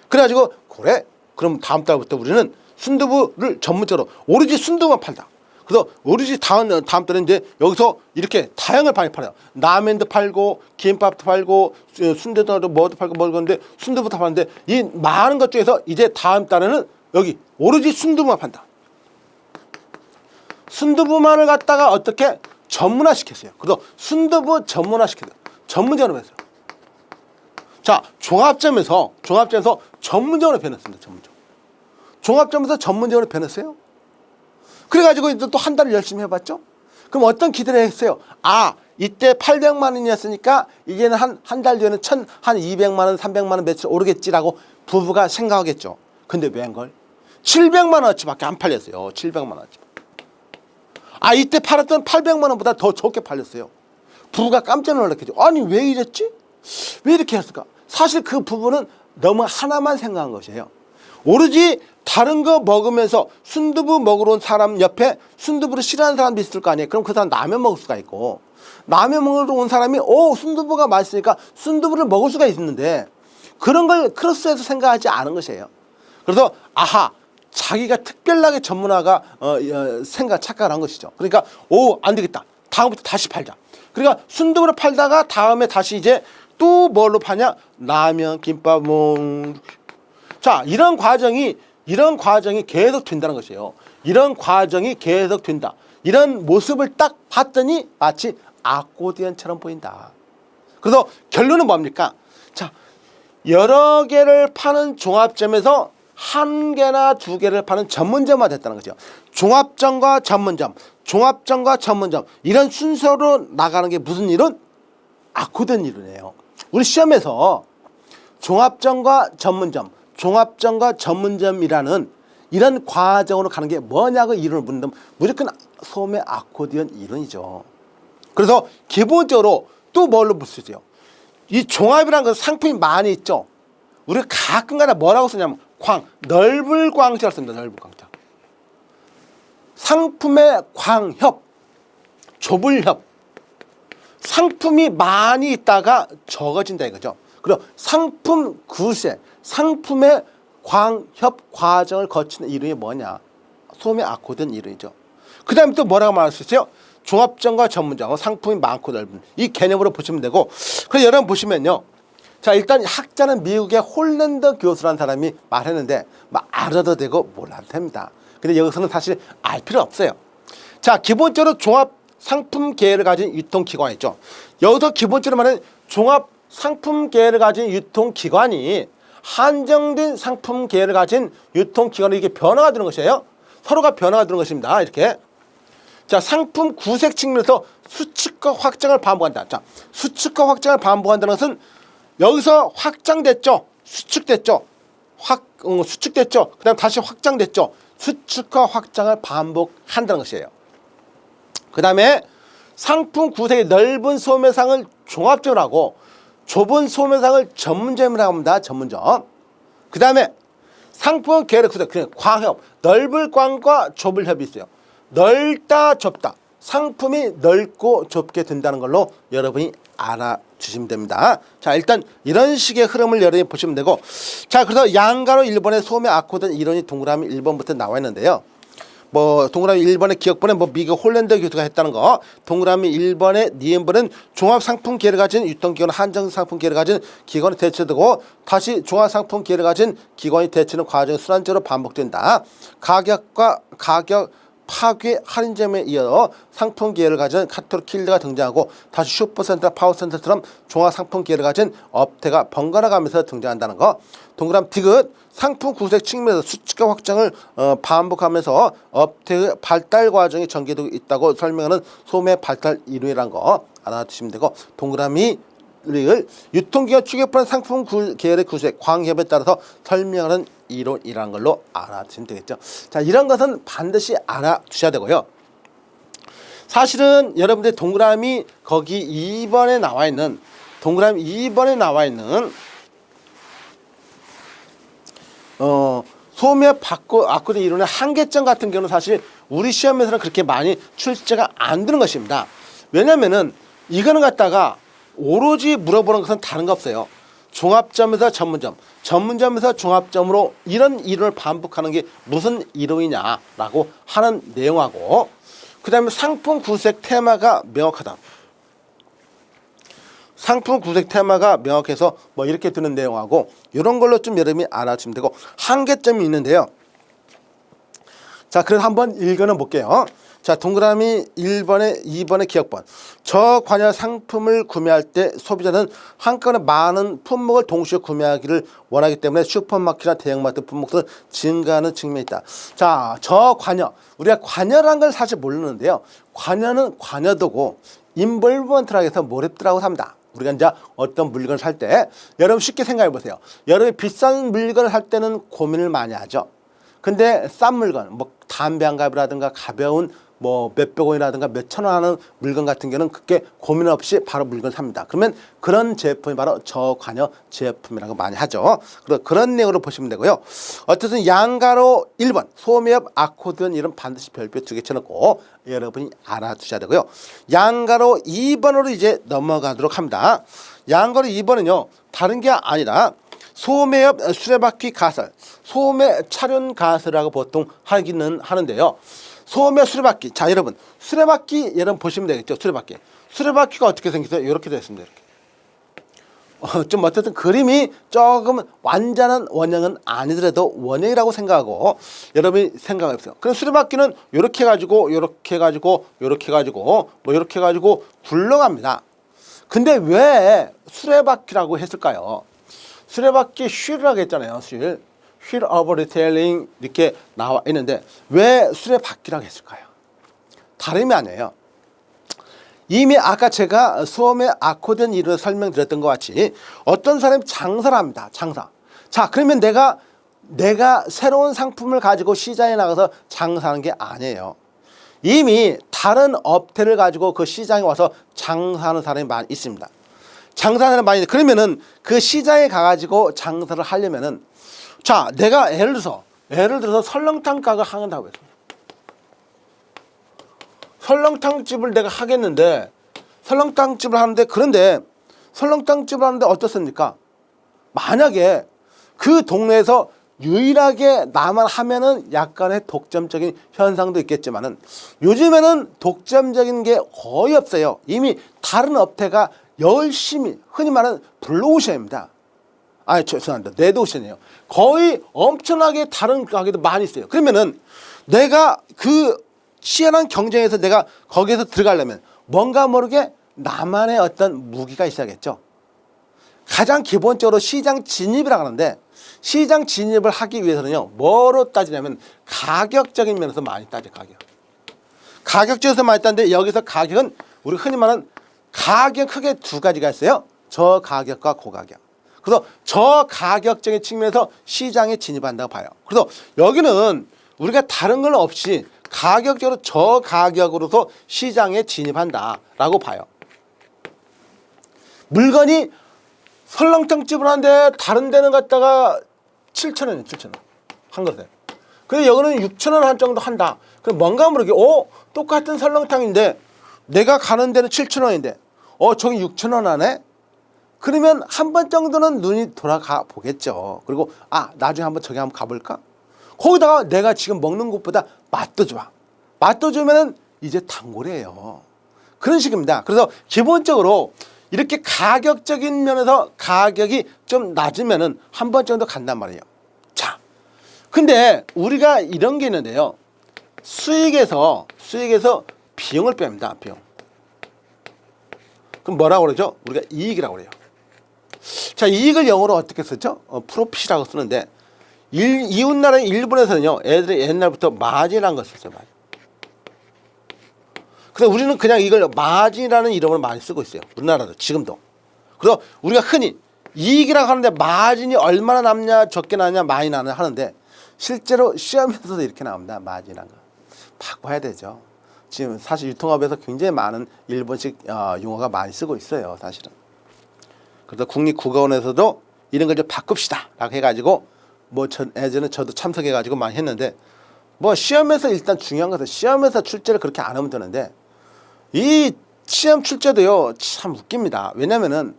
[SPEAKER 1] 그래가지고 그래, 그럼 다음 달부터 우리는 순두부를 전문적으로 오로지 순두부만 판다. 그래서 오로지 다음 달에 이제 여기서 이렇게 다양한 많이 팔아요. 라면도 팔고 김밥도 팔고 순대도 뭐도 팔고 그런데 순두부도 파는데 이 많은 것 중에서 이제 다음 달에는 여기 오로지 순두부만 판다. 순두부만을 갖다가 어떻게 전문화시켰어요. 그래서 순두부 전문화시켰어요. 전문적으로 했어요. 자, 종합점에서 전문적으로 변했습니다. 종합점에서 전문적으로 변했어요. 그래가지고 이제 또 한 달을 열심히 해봤죠. 그럼 어떤 기대를 했어요? 아, 이때 800만 원이었으니까 이제는 한 달 뒤에는 한 200만 원, 300만 원 매출 오르겠지라고 부부가 생각하겠죠. 근데 웬걸? 700만 원어치밖에 안 팔렸어요. 700만 원어치. 아, 이때 팔았던 800만 원보다 더 적게 팔렸어요. 부부가 깜짝 놀랐겠죠. 아니, 왜 이랬지? 왜 이렇게 했을까? 사실 그 부부는 너무 하나만 생각한 것이에요. 오로지 다른 거 먹으면서 순두부 먹으러 온 사람 옆에 순두부를 싫어하는 사람도 있을 거 아니에요. 그럼 그 사람 라면 먹을 수가 있고, 라면 먹으러 온 사람이 순두부가 맛있으니까 순두부를 먹을 수가 있는데, 그런 걸 크로스해서 생각하지 않은 것이에요. 그래서 아하, 자기가 특별하게 전문화가 착각을 한 것이죠. 그러니까 안 되겠다, 다음부터 다시 팔자. 그러니까 순두부를 팔다가 다음에 다시 이제 또 뭘로 파냐? 라면, 김밥, 자, 이런 과정이 계속 된다는 것이에요. 이런 과정이 계속 된다. 이런 모습을 딱 봤더니 마치 아코디언처럼 보인다. 그래서 결론은 뭡니까? 자, 여러 개를 파는 종합점에서 한 개나 두 개를 파는 전문점화 됐다는 거죠. 종합점과 전문점, 종합점과 전문점, 이런 순서로 나가는 게 무슨 이론? 아코디언 이론이에요. 우리 시험에서 종합점과 전문점, 종합점과 전문점이라는 이런 과정으로 가는 게 뭐냐고 이론을 묻는다면 무조건 소매 아코디언 이론이죠. 그래서 기본적으로 또 뭘로 볼 수 있어요? 이 종합이라는 것은 상품이 많이 있죠. 우리가 가끔가다 뭐라고 쓰냐면 넓을 광자를 씁니다. 넓을 광자. 상품의 광협, 좁을 협. 상품이 많이 있다가 적어진다 이거죠. 그리고 상품 구세, 상품의 광협 과정을 거치는 이론이 뭐냐? 소매 아코디언 이론이죠. 그 다음에 또 뭐라고 말할 수 있어요? 종합점과 전문점, 상품이 많고 넓은 이 개념으로 보시면 되고, 그래서 여러분 보시면요. 자, 일단 학자는 미국의 홀랜더 교수라는 사람이 말했는데 알아도 되고 몰라도 됩니다. 근데 여기서는 사실 알 필요 없어요. 자, 기본적으로 종합 상품 계열을 가진 유통기관이 있죠. 여기서 기본적으로 말하는 종합 상품 계열을 가진 유통기관이 한정된 상품 계열을 가진 유통기관으로 이게 변화가 되는 것이에요. 서로가 변화가 되는 것입니다. 이렇게. 자, 상품 구색 측면에서 수축과 확장을 반복한다. 자, 수축과 확장을 반복한다는 것은 여기서 확장됐죠. 수축됐죠. 수축됐죠. 그 다음 다시 확장됐죠. 수축과 확장을 반복한다는 것이에요. 그 다음에 상품 구색의 넓은 소매상을 종합점을 하고 좁은 소매상을 전문점이라고 합니다. 전문점. 그 다음에 상품 계열의 구색, 그냥 광협, 넓을 광과 좁을 협이 있어요. 넓다 좁다, 상품이 넓고 좁게 된다는 걸로 여러분이 알아주시면 됩니다. 자, 일단 이런 식의 흐름을 여러분이 보시면 되고, 자, 그래서 양가로 1번의 소매 아코디언 이론이 동그라미 1번부터 나와 있는데요. 동그라미 1번의 기억번에 미국 홀랜더 교수가 했다는 거, 동그라미 1번의 니은번은 종합상품 계열을 가진 유통기관, 한정상품 계열을 가진 기관이 대체되고 다시 종합상품 계열을 가진 기관이 대체는 과정이 순환적으로 반복된다. 가격 파괴 할인점에 이어 상품 계열을 가진 카테고리 킬러가 등장하고 다시 슈퍼센터, 파워센터처럼 종합상품 계열을 가진 업태가 번갈아 가면서 등장한다는 거. 동그라미 디귿, 상품 구색 측면에서 수축과 확장을 반복하면서 업태의 발달 과정이 전개되고 있다고 설명하는 소매 발달 이론이라는 거 알아두시면 되고, 동그라미 를 유통기관 추격하는 상품 계열의 구색, 광협에 따라서 설명하는 이론이라는 걸로 알아두시면 되겠죠. 자, 이런 것은 반드시 알아두셔야 되고요. 사실은 여러분들 동그라미 거기 2번에 나와 있는 소매 아코디언 이론의 한계점 같은 경우는 사실 우리 시험에서는 그렇게 많이 출제가 안 되는 것입니다. 왜냐면은 이거는 갖다가 오로지 물어보는 것은 다른 거 없어요. 종합점에서 전문점, 전문점에서 종합점으로 이런 이론을 반복하는 게 무슨 이론이냐라고 하는 내용하고, 그 다음에 상품 구색 테마가 명확하다. 상품 구색 테마가 명확해서 이렇게 드는 내용하고 이런 걸로 좀 여러분이 알아주시면 되고, 한계점이 있는데요. 자, 그래서 한번 읽어는 볼게요. 자, 동그라미 1번에 2번의 기억번. 저관여 상품을 구매할 때 소비자는 한꺼번에 많은 품목을 동시에 구매하기를 원하기 때문에 슈퍼마켓이나 대형마트 품목은 증가하는 측면이 있다. 자, 저관여. 우리가 관여란 걸 사실 모르는데요. 관여는 관여도고 인볼브먼트라고 해서 몰입도라고 합니다. 우리가 이제 어떤 물건을 살 때 여러분 쉽게 생각해 보세요. 여러분이 비싼 물건을 살 때는 고민을 많이 하죠. 근데 싼 물건, 뭐 담배 한 갑이라든가 가벼운 뭐 몇백 원이라든가 몇천 원 하는 물건 같은 경우는 그게 고민 없이 바로 물건을 삽니다. 그러면 그런 제품이 바로 저관여 제품이라고 많이 하죠. 그래서 그런 내용으로 보시면 되고요. 어쨌든 양가로 1번 소매업 아코디언 이름 반드시 별표 2개 쳐놓고 여러분이 알아두셔야 되고요. 양가로 2번으로 이제 넘어가도록 합니다. 양가로 2번은요 다른 게 아니라 소매업 수레바퀴 가설, 소매 차륜 가설이라고 보통 하기는 하는데요. 소매 수레바퀴. 자, 여러분 수레바퀴 여러분 보시면 되겠죠. 수레바퀴. 수레바퀴가 어떻게 생겼어요? 이렇게 되어 있습니다. 이렇게. 좀 어쨌든 그림이 조금 완전한 원형은 아니더라도 원형이라고 생각하고 여러분이 생각해 보세요. 그럼 수레바퀴는 이렇게 해가지고 이렇게 해가지고 이렇게 해가지고 뭐 이렇게 해가지고 굴러갑니다. 근데 왜 수레바퀴라고 했을까요? 수레바퀴 휠이라고 했잖아요. 휠 오브 리테일링 이렇게 나와 있는데 왜 수레바퀴라고 했을까요? 다름이 아니에요. 이미 아까 제가 소매 아코디언 이론을 설명드렸던 것 같이 어떤 사람이 장사를 합니다. 장사. 자, 그러면 내가 새로운 상품을 가지고 시장에 나가서 장사하는 게 아니에요. 이미 다른 업태를 가지고 그 시장에 와서 장사하는 사람이 많이 있습니다. 장사하는 사람이 많이 있는데 그러면은 그 시장에 가가지고 장사를 하려면은 자, 내가 예를 들어서 설렁탕 가게를 한다고 해서 설렁탕집을 내가 하겠는데 설렁탕집을 하는데 그런데 설렁탕집을 하는데 어떻습니까? 만약에 그 동네에서 유일하게 나만 하면은 약간의 독점적인 현상도 있겠지만은 요즘에는 독점적인 게 거의 없어요. 이미 다른 업태가 열심히 흔히 말하는 블루오션입니다. 아, 죄송합니다. 레드오션이에요. 거의 엄청나게 다른 가게도 많이 있어요. 그러면은 내가 그 치열한 경쟁에서 내가 거기에서 들어가려면 뭔가 모르게 나만의 어떤 무기가 있어야겠죠. 가장 기본적으로 시장 진입이라고 하는데 시장 진입을 하기 위해서는요. 뭐로 따지냐면 가격적인 면에서 많이 따져. 가격적에서 많이 따는데 여기서 가격은 우리 흔히 말하는 가격 크게 두 가지가 있어요. 저가격과 고가격. 그래서 저가격적인 측면에서 시장에 진입한다고 봐요. 그래서 여기는 우리가 다른 건 없이 가격적으로 저가격으로서 시장에 진입한다라고 봐요. 물건이 설렁탕집을 하는데 다른 데는 갖다가 7,000원이에요. 7,000원. 한 그릇에. 근데 여기는 6,000원 한 정도 한다. 그럼 뭔가 모르게 똑같은 설렁탕인데 내가 가는 데는 7,000원인데 저기 6,000원 하네? 그러면 한 번 정도는 눈이 돌아가 보겠죠. 그리고 나중에 한번 저기 한번 가볼까? 거기다가 내가 지금 먹는 것보다 맛도 좋아. 맛도 좋으면 이제 단골이에요. 그런 식입니다. 그래서 기본적으로 이렇게 가격적인 면에서 가격이 좀 낮으면은 한 번 정도 간단 말이에요. 자, 근데 우리가 이런 게 있는데요. 수익에서 비용을 뺍니다. 비용. 그럼 뭐라고 그러죠? 우리가 이익이라고 그래요. 자, 이익을 영어로 어떻게 쓰죠? 프로핏이라고 쓰는데 이웃나라 일본에서는요. 애들이 옛날부터 마진이라는 걸 썼어요. 마진. 그래서 우리는 그냥 이걸 마진이라는 이름을 많이 쓰고 있어요. 우리나라도 지금도. 그래서 우리가 흔히 이익이라고 하는데 마진이 얼마나 남냐 적게 나냐 많이 나냐 하는데 실제로 시험에서도 이렇게 나옵니다. 마진이라는 거. 바꿔야 되죠. 지금 사실 유통업에서 굉장히 많은 일본식 용어가 많이 쓰고 있어요. 사실은. 그래서 국립국어원에서도 이런 걸 좀 바꿉시다 라고 해가지고 예전에 저도 참석해가지고 많이 했는데 시험에서 일단 중요한 것은 시험에서 출제를 그렇게 안 하면 되는데 이 시험 출제도요 참 웃깁니다. 왜냐면은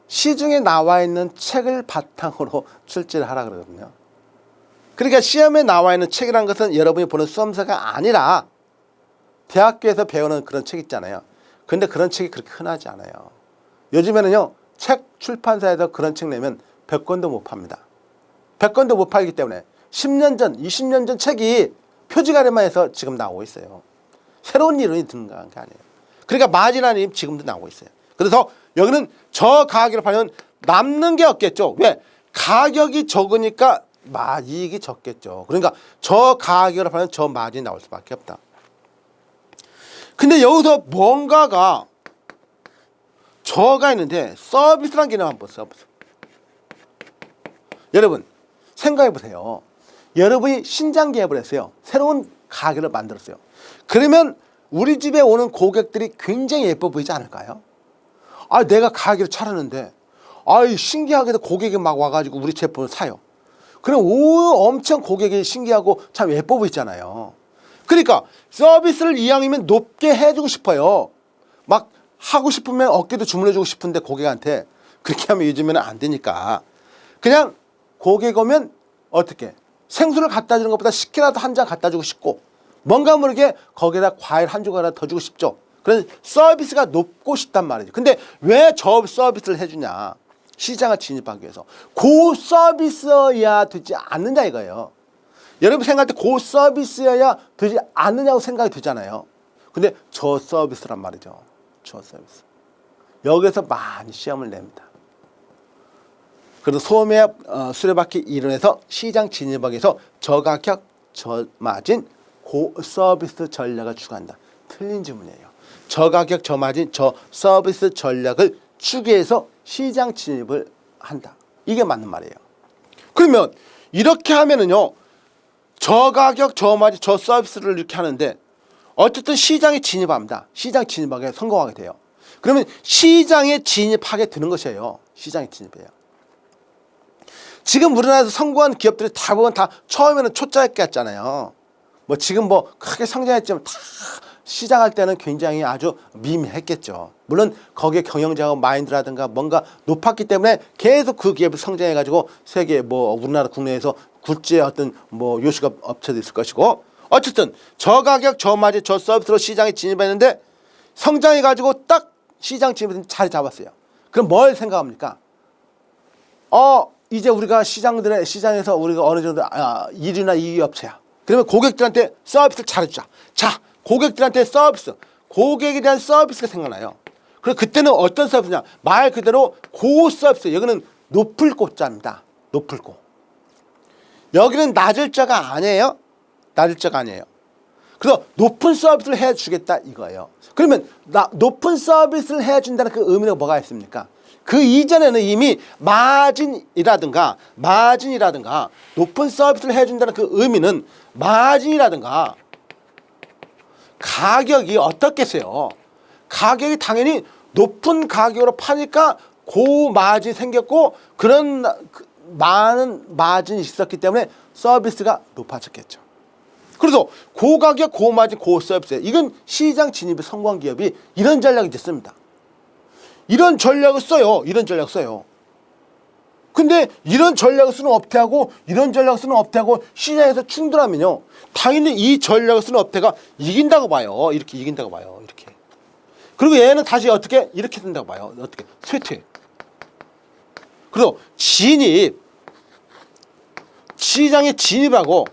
[SPEAKER 1] 시중에 나와 있는 책을 바탕으로 출제를 하라 그러거든요. 그러니까 시험에 나와 있는 책이라는 것은 여러분이 보는 수험서가 아니라 대학교에서 배우는 그런 책 있잖아요. 근데 그런 책이 그렇게 흔하지 않아요. 요즘에는요 책 출판사에서 그런 책 내면 100권도 못 팝니다. 100권도 못 팔기 때문에 10년 전, 20년 전 책이 표지가래만 해서 지금 나오고 있어요. 새로운 이론이 드는 게 아니에요. 그러니까 마진이라는 이름이 지금도 나오고 있어요. 그래서 여기는 저가격을 팔면 남는 게 없겠죠. 왜? 가격이 적으니까 이익이 적겠죠. 그러니까 저가격을 팔면 저 마진이 나올 수밖에 없다. 근데 여기서 뭔가가 저가 있는데 서비스라는 개념 한번 써보세요. 여러분 생각해 보세요. 여러분이 신장 개업을 했어요. 새로운 가게를 만들었어요. 그러면 우리 집에 오는 고객들이 굉장히 예뻐 보이지 않을까요? 내가 가게를 차렸는데 신기하게도 고객이 막 와가지고 우리 제품을 사요. 그럼 엄청 고객이 신기하고 참 예뻐 보이잖아요. 그러니까 서비스를 이왕이면 높게 해주고 싶어요. 막 하고 싶으면 어깨도 주물러주고 싶은데 고객한테 그렇게 하면 요즘에는 안 되니까 그냥 고객 오면 어떻게 생수를 갖다 주는 것보다 식혜라도 한 잔 갖다 주고 싶고 뭔가 모르게 거기에다 과일 한 조각이라도 더 주고 싶죠. 그래서 서비스가 높고 싶단 말이죠. 근데 왜 저 서비스를 해주냐? 시장을 진입하기 위해서 고서비스여야 되지 않느냐 이거예요. 여러분 생각할 때 고서비스여야 되지 않느냐고 생각이 되잖아요. 근데 저 서비스란 말이죠. 저 서비스. 여기서 많이 시험을 냅니다. 그래서 소매업 수레바퀴 이론에서 시장 진입하기 위해서 저가격, 저마진, 고서비스 전략을 추구한다. 틀린 질문이에요. 저가격, 저마진, 저서비스 전략을 추구해서 시장 진입을 한다. 이게 맞는 말이에요. 그러면 이렇게 하면은요. 저가격, 저마진, 저서비스를 이렇게 하는데 어쨌든 시장에 진입합니다. 시장 진입하게 성공하게 돼요. 그러면 시장에 진입하게 되는 것이에요. 시장에 진입해요. 지금 우리나라에서 성공한 기업들이 대부분 다 처음에는 초짜였잖아요. 지금 크게 성장했지만 다 시작할 때는 굉장히 아주 미미했겠죠. 물론 거기에 경영자하고 마인드라든가 뭔가 높았기 때문에 계속 그 기업이 성장해가지고 세계 우리나라 국내에서 굴지의 어떤 요식업 업체도 있을 것이고 어쨌든 저가격, 저마진, 저서비스로 시장에 진입했는데 성장해가지고 딱 시장 진입에 자리 잡았어요. 그럼 뭘 생각합니까? 이제 우리가 시장에서 우리가 어느 정도 1위나 2위 업체야. 그러면 고객들한테 서비스를 잘해주자. 자, 고객들한테 고객에 대한 서비스가 생각나요. 그래서 그때는 어떤 서비스냐? 말 그대로 고서비스. 여기는 높을 고자입니다. 높을 고. 여기는 낮을 자가 아니에요. 낮을 자가 아니에요. 그래서 높은 서비스를 해주겠다 이거예요. 그러면 높은 서비스를 해준다는 그 의미가 뭐가 있습니까? 그 이전에는 이미 마진이라든가 높은 서비스를 해준다는 그 의미는 마진이라든가 가격이 어떻겠어요? 가격이 당연히 높은 가격으로 파니까 고마진이 생겼고 그런 많은 마진이 있었기 때문에 서비스가 높아졌겠죠. 그래서 고가격, 고마진, 고서비스 이건 시장 진입에 성공한 기업이 이런 전략이 있습니다. 이런 전략을 써요. 근데 이런 전략을 쓰는 업체하고 이런 전략을 쓰는 업체하고 시장에서 충돌하면요. 당연히 이 전략을 쓰는 업체가 이긴다고 봐요. 이렇게 이긴다고 봐요. 이렇게. 그리고 얘는 다시 어떻게 이렇게 된다고 봐요. 어떻게 쇠퇴. 그래서 시장에 진입하고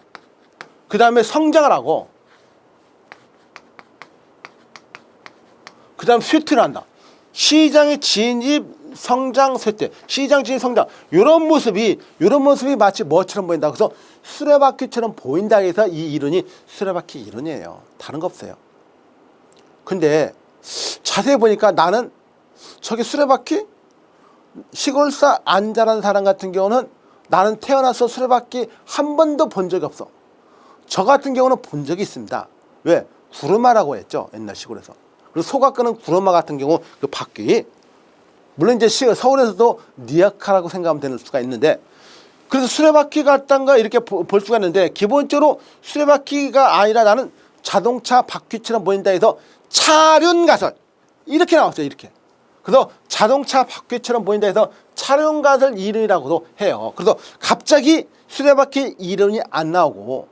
[SPEAKER 1] 그 다음에 성장을 하고 그 다음에 쇠퇴를 한다. 시장의 진입, 성장, 쇠퇴. 시장 진입, 성장. 이런 모습이 마치 뭐처럼 보인다. 그래서 수레바퀴처럼 보인다 해서 이 이론이 수레바퀴 이론이에요. 다른 거 없어요. 근데 자세히 보니까 나는 저기 수레바퀴? 시골사 안 자란 사람 같은 경우는 나는 태어나서 수레바퀴 한 번도 본 적이 없어. 저 같은 경우는 본 적이 있습니다. 왜? 구르마라고 했죠. 옛날 시골에서. 그리고 소가 끄는 구르마 같은 경우 그 바퀴. 물론 이제 서울에서도 니아카라고 생각하면 되는 수가 있는데 그래서 수레바퀴 같단가 이렇게 볼 수가 있는데 기본적으로 수레바퀴가 아니라 나는 자동차 바퀴처럼 보인다 해서 차륜가설 이렇게 나왔어요. 이렇게. 그래서 자동차 바퀴처럼 보인다 해서 차륜가설 이론이라고도 해요. 그래서 갑자기 수레바퀴 이론이 안 나오고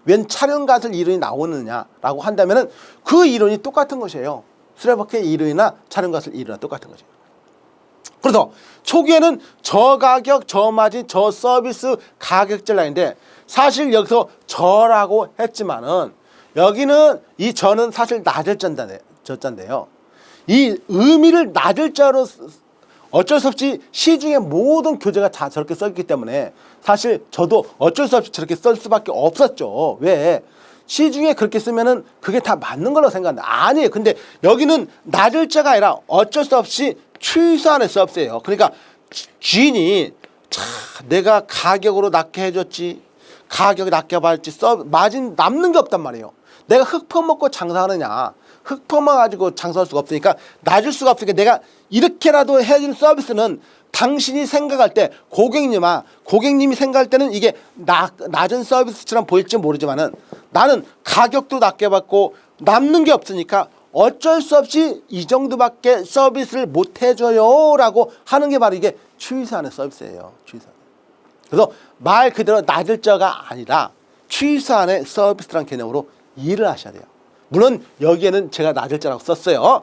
[SPEAKER 1] 웬 차륜가설 이론이 나오느냐라고 한다면은 그 이론이 똑같은 것이에요. 수레바퀴 이론이나 차륜가설 이론이나 똑같은 거죠. 그래서 초기에는 저가격, 저마진, 저서비스 가격 전략인데 사실 여기서 저라고 했지만은 여기는 이 저는 사실 낮을 저자인데요. 이 의미를 낮을 자로 어쩔 수 없이 시중의 모든 교재가 다 저렇게 써있기 때문에 사실 저도 어쩔 수 없이 저렇게 쓸 수밖에 없었죠. 왜? 시중에 그렇게 쓰면은 그게 다 맞는 걸로 생각한다. 아니에요. 근데 여기는 낮을 자가 아니라 어쩔 수 없이 취소안의 서비스예요. 그러니까 주인이 내가 가격으로 낮게 해줬지, 가격이 낮게 받았지, 마진 남는 게 없단 말이에요. 내가 흙 퍼먹고 장사하느냐, 흙 퍼먹어가지고 장사할 수가 없으니까 낮을 수가 없으니까 내가 이렇게라도 해줄 서비스는 당신이 생각할 때 고객님이 생각할 때는 이게 낮은 서비스처럼 보일지 모르지만은 나는 가격도 낮게 받고 남는 게 없으니까 어쩔 수 없이 이 정도밖에 서비스를 못 해줘요 라고 하는 게 바로 이게 취소하는 서비스예요. 취소하는. 그래서 말 그대로 낮을 자가 아니라 취소하는 서비스라는 개념으로 이해를 하셔야 돼요. 물론 여기에는 제가 낮을 자라고 썼어요.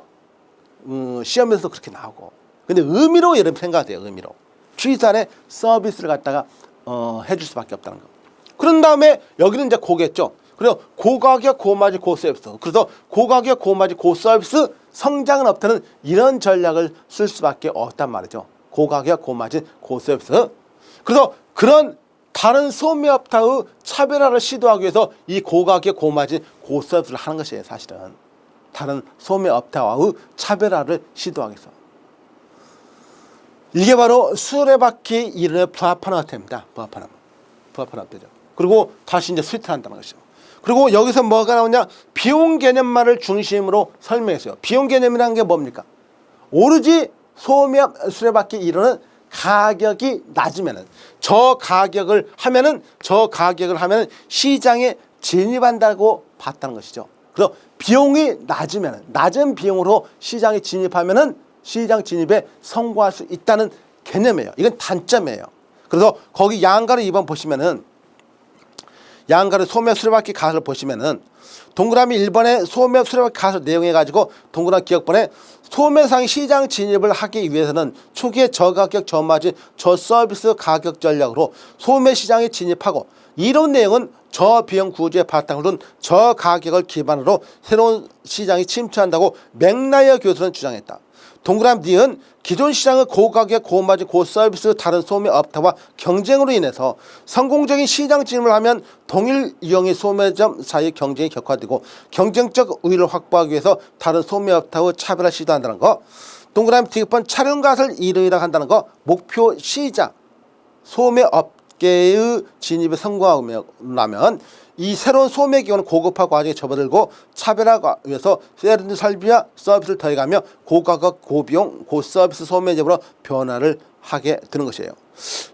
[SPEAKER 1] 시험에서도 그렇게 나오고. 근데 의미로 여러분 생각하세요. 의미로. 취소하는 서비스를 갖다가 해줄 수밖에 없다는 거. 그런 다음에 여기는 이제 고겠죠. 그래서 고가격, 고마진, 고서비스. 그래서 고가격, 고마진, 고서비스 성장은 없다는 이런 전략을 쓸 수밖에 없단 말이죠. 고가격, 고마진, 고서비스. 그래서 그런 다른 소매업타의 차별화를 시도하기 위해서 이 고가격, 고마진, 고서비스를 하는 것이에요. 사실은. 다른 소매업타와의 차별화를 시도하기 위해서. 이게 바로 수레바퀴 이론에 부합하는 형태입니다. 부합하는 형태죠. 그리고 다시 이제 수리탄한다는 것이죠. 그리고 여기서 뭐가 나오냐? 비용 개념만을 중심으로 설명했어요. 비용 개념이라는 게 뭡니까? 오로지 소매업 수레바퀴 이론은 가격이 낮으면은 저 가격을 하면은 시장에 진입한다고 봤다는 것이죠. 그래서 비용이 낮으면은 낮은 비용으로 시장에 진입하면은 시장 진입에 성공할 수 있다는 개념이에요. 이건 단점이에요. 그래서 거기 양가를 2번 보시면은 양가를 소매업 수레바퀴 가설을 보시면은 동그라미 1번에 소매업 수레바퀴 가설 내용해 가지고 동그라미 기억번에 소매상 시장 진입을 하기 위해서는 초기에 저가격, 저마진, 저서비스 가격 전략으로 소매 시장에 진입하고 이런 내용은 저비용 구조에 바탕을 둔 저가격을 기반으로 새로운 시장이 침투한다고 맥라이어 교수는 주장했다. 동그라미 D은 기존 시장의 고가격, 고마진, 고서비스 다른 소매업타와 경쟁으로 인해서 성공적인 시장 진입을 하면 동일 유형의 소매점 사이 경쟁이 격화되고 경쟁적 우위를 확보하기 위해서 다른 소매업타의 차별화 시도한다는 거. 동그라미 D번 촬영가설 이론이라고 한다는 거. 목표 시장 소매업계의 진입에 성공하면 이 새로운 소매 기업은 고급화 과정에 접어들고 차별화하기 위해서 세련된 설비와 서비스를 더해가며 고가격, 고비용, 고서비스 소매점으로 변화를 하게 되는 것이에요.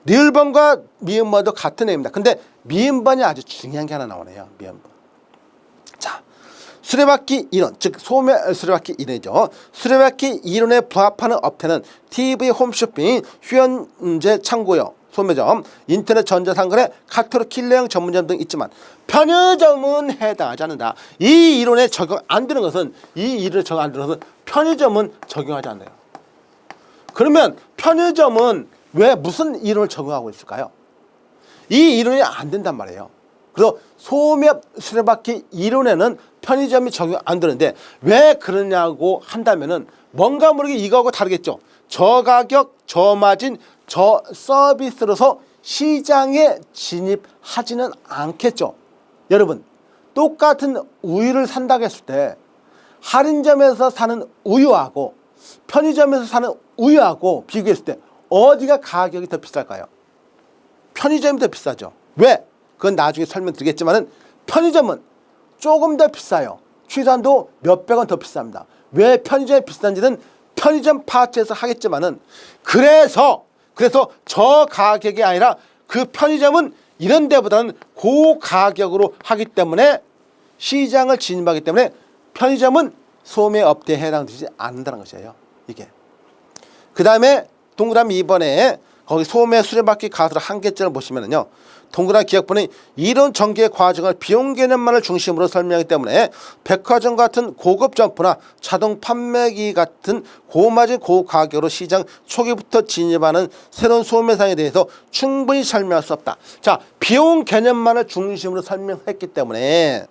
[SPEAKER 1] 리을번과 미음번도 같은 애입니다. 근데 미음번이 아주 중요한 게 하나 나오네요. 미음번. 자, 수레바퀴 이론, 즉 소매 수레바퀴 이론이죠. 수레바퀴 이론에 부합하는 업태는 TV 홈쇼핑, 휴현제 창고요. 소매점, 인터넷 전자상거래, 카타로그 킬러형 전문점 등 있지만 편의점은 해당하지 않는다. 이 이론에 적용 안 되는 것은 편의점은 적용하지 않아요. 그러면 편의점은 왜 무슨 이론을 적용하고 있을까요? 이 이론이 안 된단 말이에요. 그래서 소매업 수레바퀴 이론에는 편의점이 적용 안 되는데 왜 그러냐고 한다면은 뭔가 모르게 이거하고 다르겠죠. 저가격, 저마진, 저서비스로서 시장에 진입하지는 않겠죠. 여러분, 똑같은 우유를 산다고 했을 때 할인점에서 사는 우유하고 편의점에서 사는 우유하고 비교했을 때 어디가 가격이 더 비쌀까요? 편의점이 더 비싸죠. 왜? 그건 나중에 설명드리겠지만은 편의점은 조금 더 비싸요. 취산도 몇백 원 더 비쌉니다. 왜 편의점이 비싼지는 편의점 파트에서 하겠지만은 그래서 저 가격이 아니라 그 편의점은 이런 데보다는 고가격으로 하기 때문에 시장을 진입하기 때문에 편의점은 소매업대에 해당되지 않는다는 것이에요. 이게. 그 다음에 동그라미 2번에 거기 소매 수레바퀴 가설 한계점을 보시면은요. 동그라미 기억번에 이론 전개 과정을 비용 개념만을 중심으로 설명하기 때문에 백화점 같은 고급 점포나 자동 판매기 같은 고마진 고가격으로 시장 초기부터 진입하는 새로운 소매상에 대해서 충분히 설명할 수 없다. 자, 비용 개념만을 중심으로 설명했기 때문에 비용 개념만을 중심으로 설명했기 때문에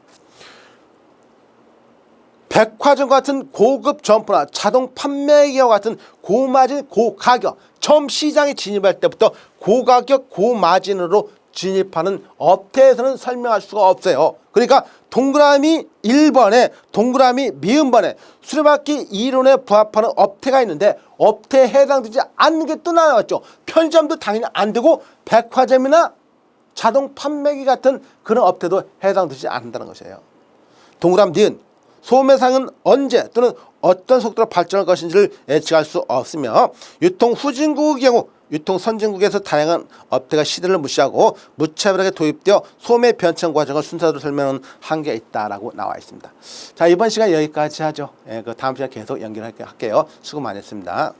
[SPEAKER 1] 백화점 같은 고급 점포나 자동 판매기와 같은 고마진 고가격, 처음 시장에 진입할 때부터 고가격 고마진으로 진입하는 업태에서는 설명할 수가 없어요. 그러니까 동그라미 1번에 동그라미 미음번에 수레바퀴 이론에 부합하는 업태가 있는데 업태에 해당되지 않는 게 또 나왔죠. 편의점도 당연히 안 되고 백화점이나 자동 판매기 같은 그런 업태도 해당되지 않는다는 것이에요. 동그라미 니은 소매상은 언제 또는 어떤 속도로 발전할 것인지를 예측할 수 없으며 유통 후진국의 경우 유통 선진국에서 다양한 업태가 시대를 무시하고 무차별하게 도입되어 소매 변천 과정을 순서대로 설명하는 한계가 있다라고 나와 있습니다. 자, 이번 시간 여기까지 하죠. 그 다음 시간 계속 연결할게요. 수고 많이 했습니다.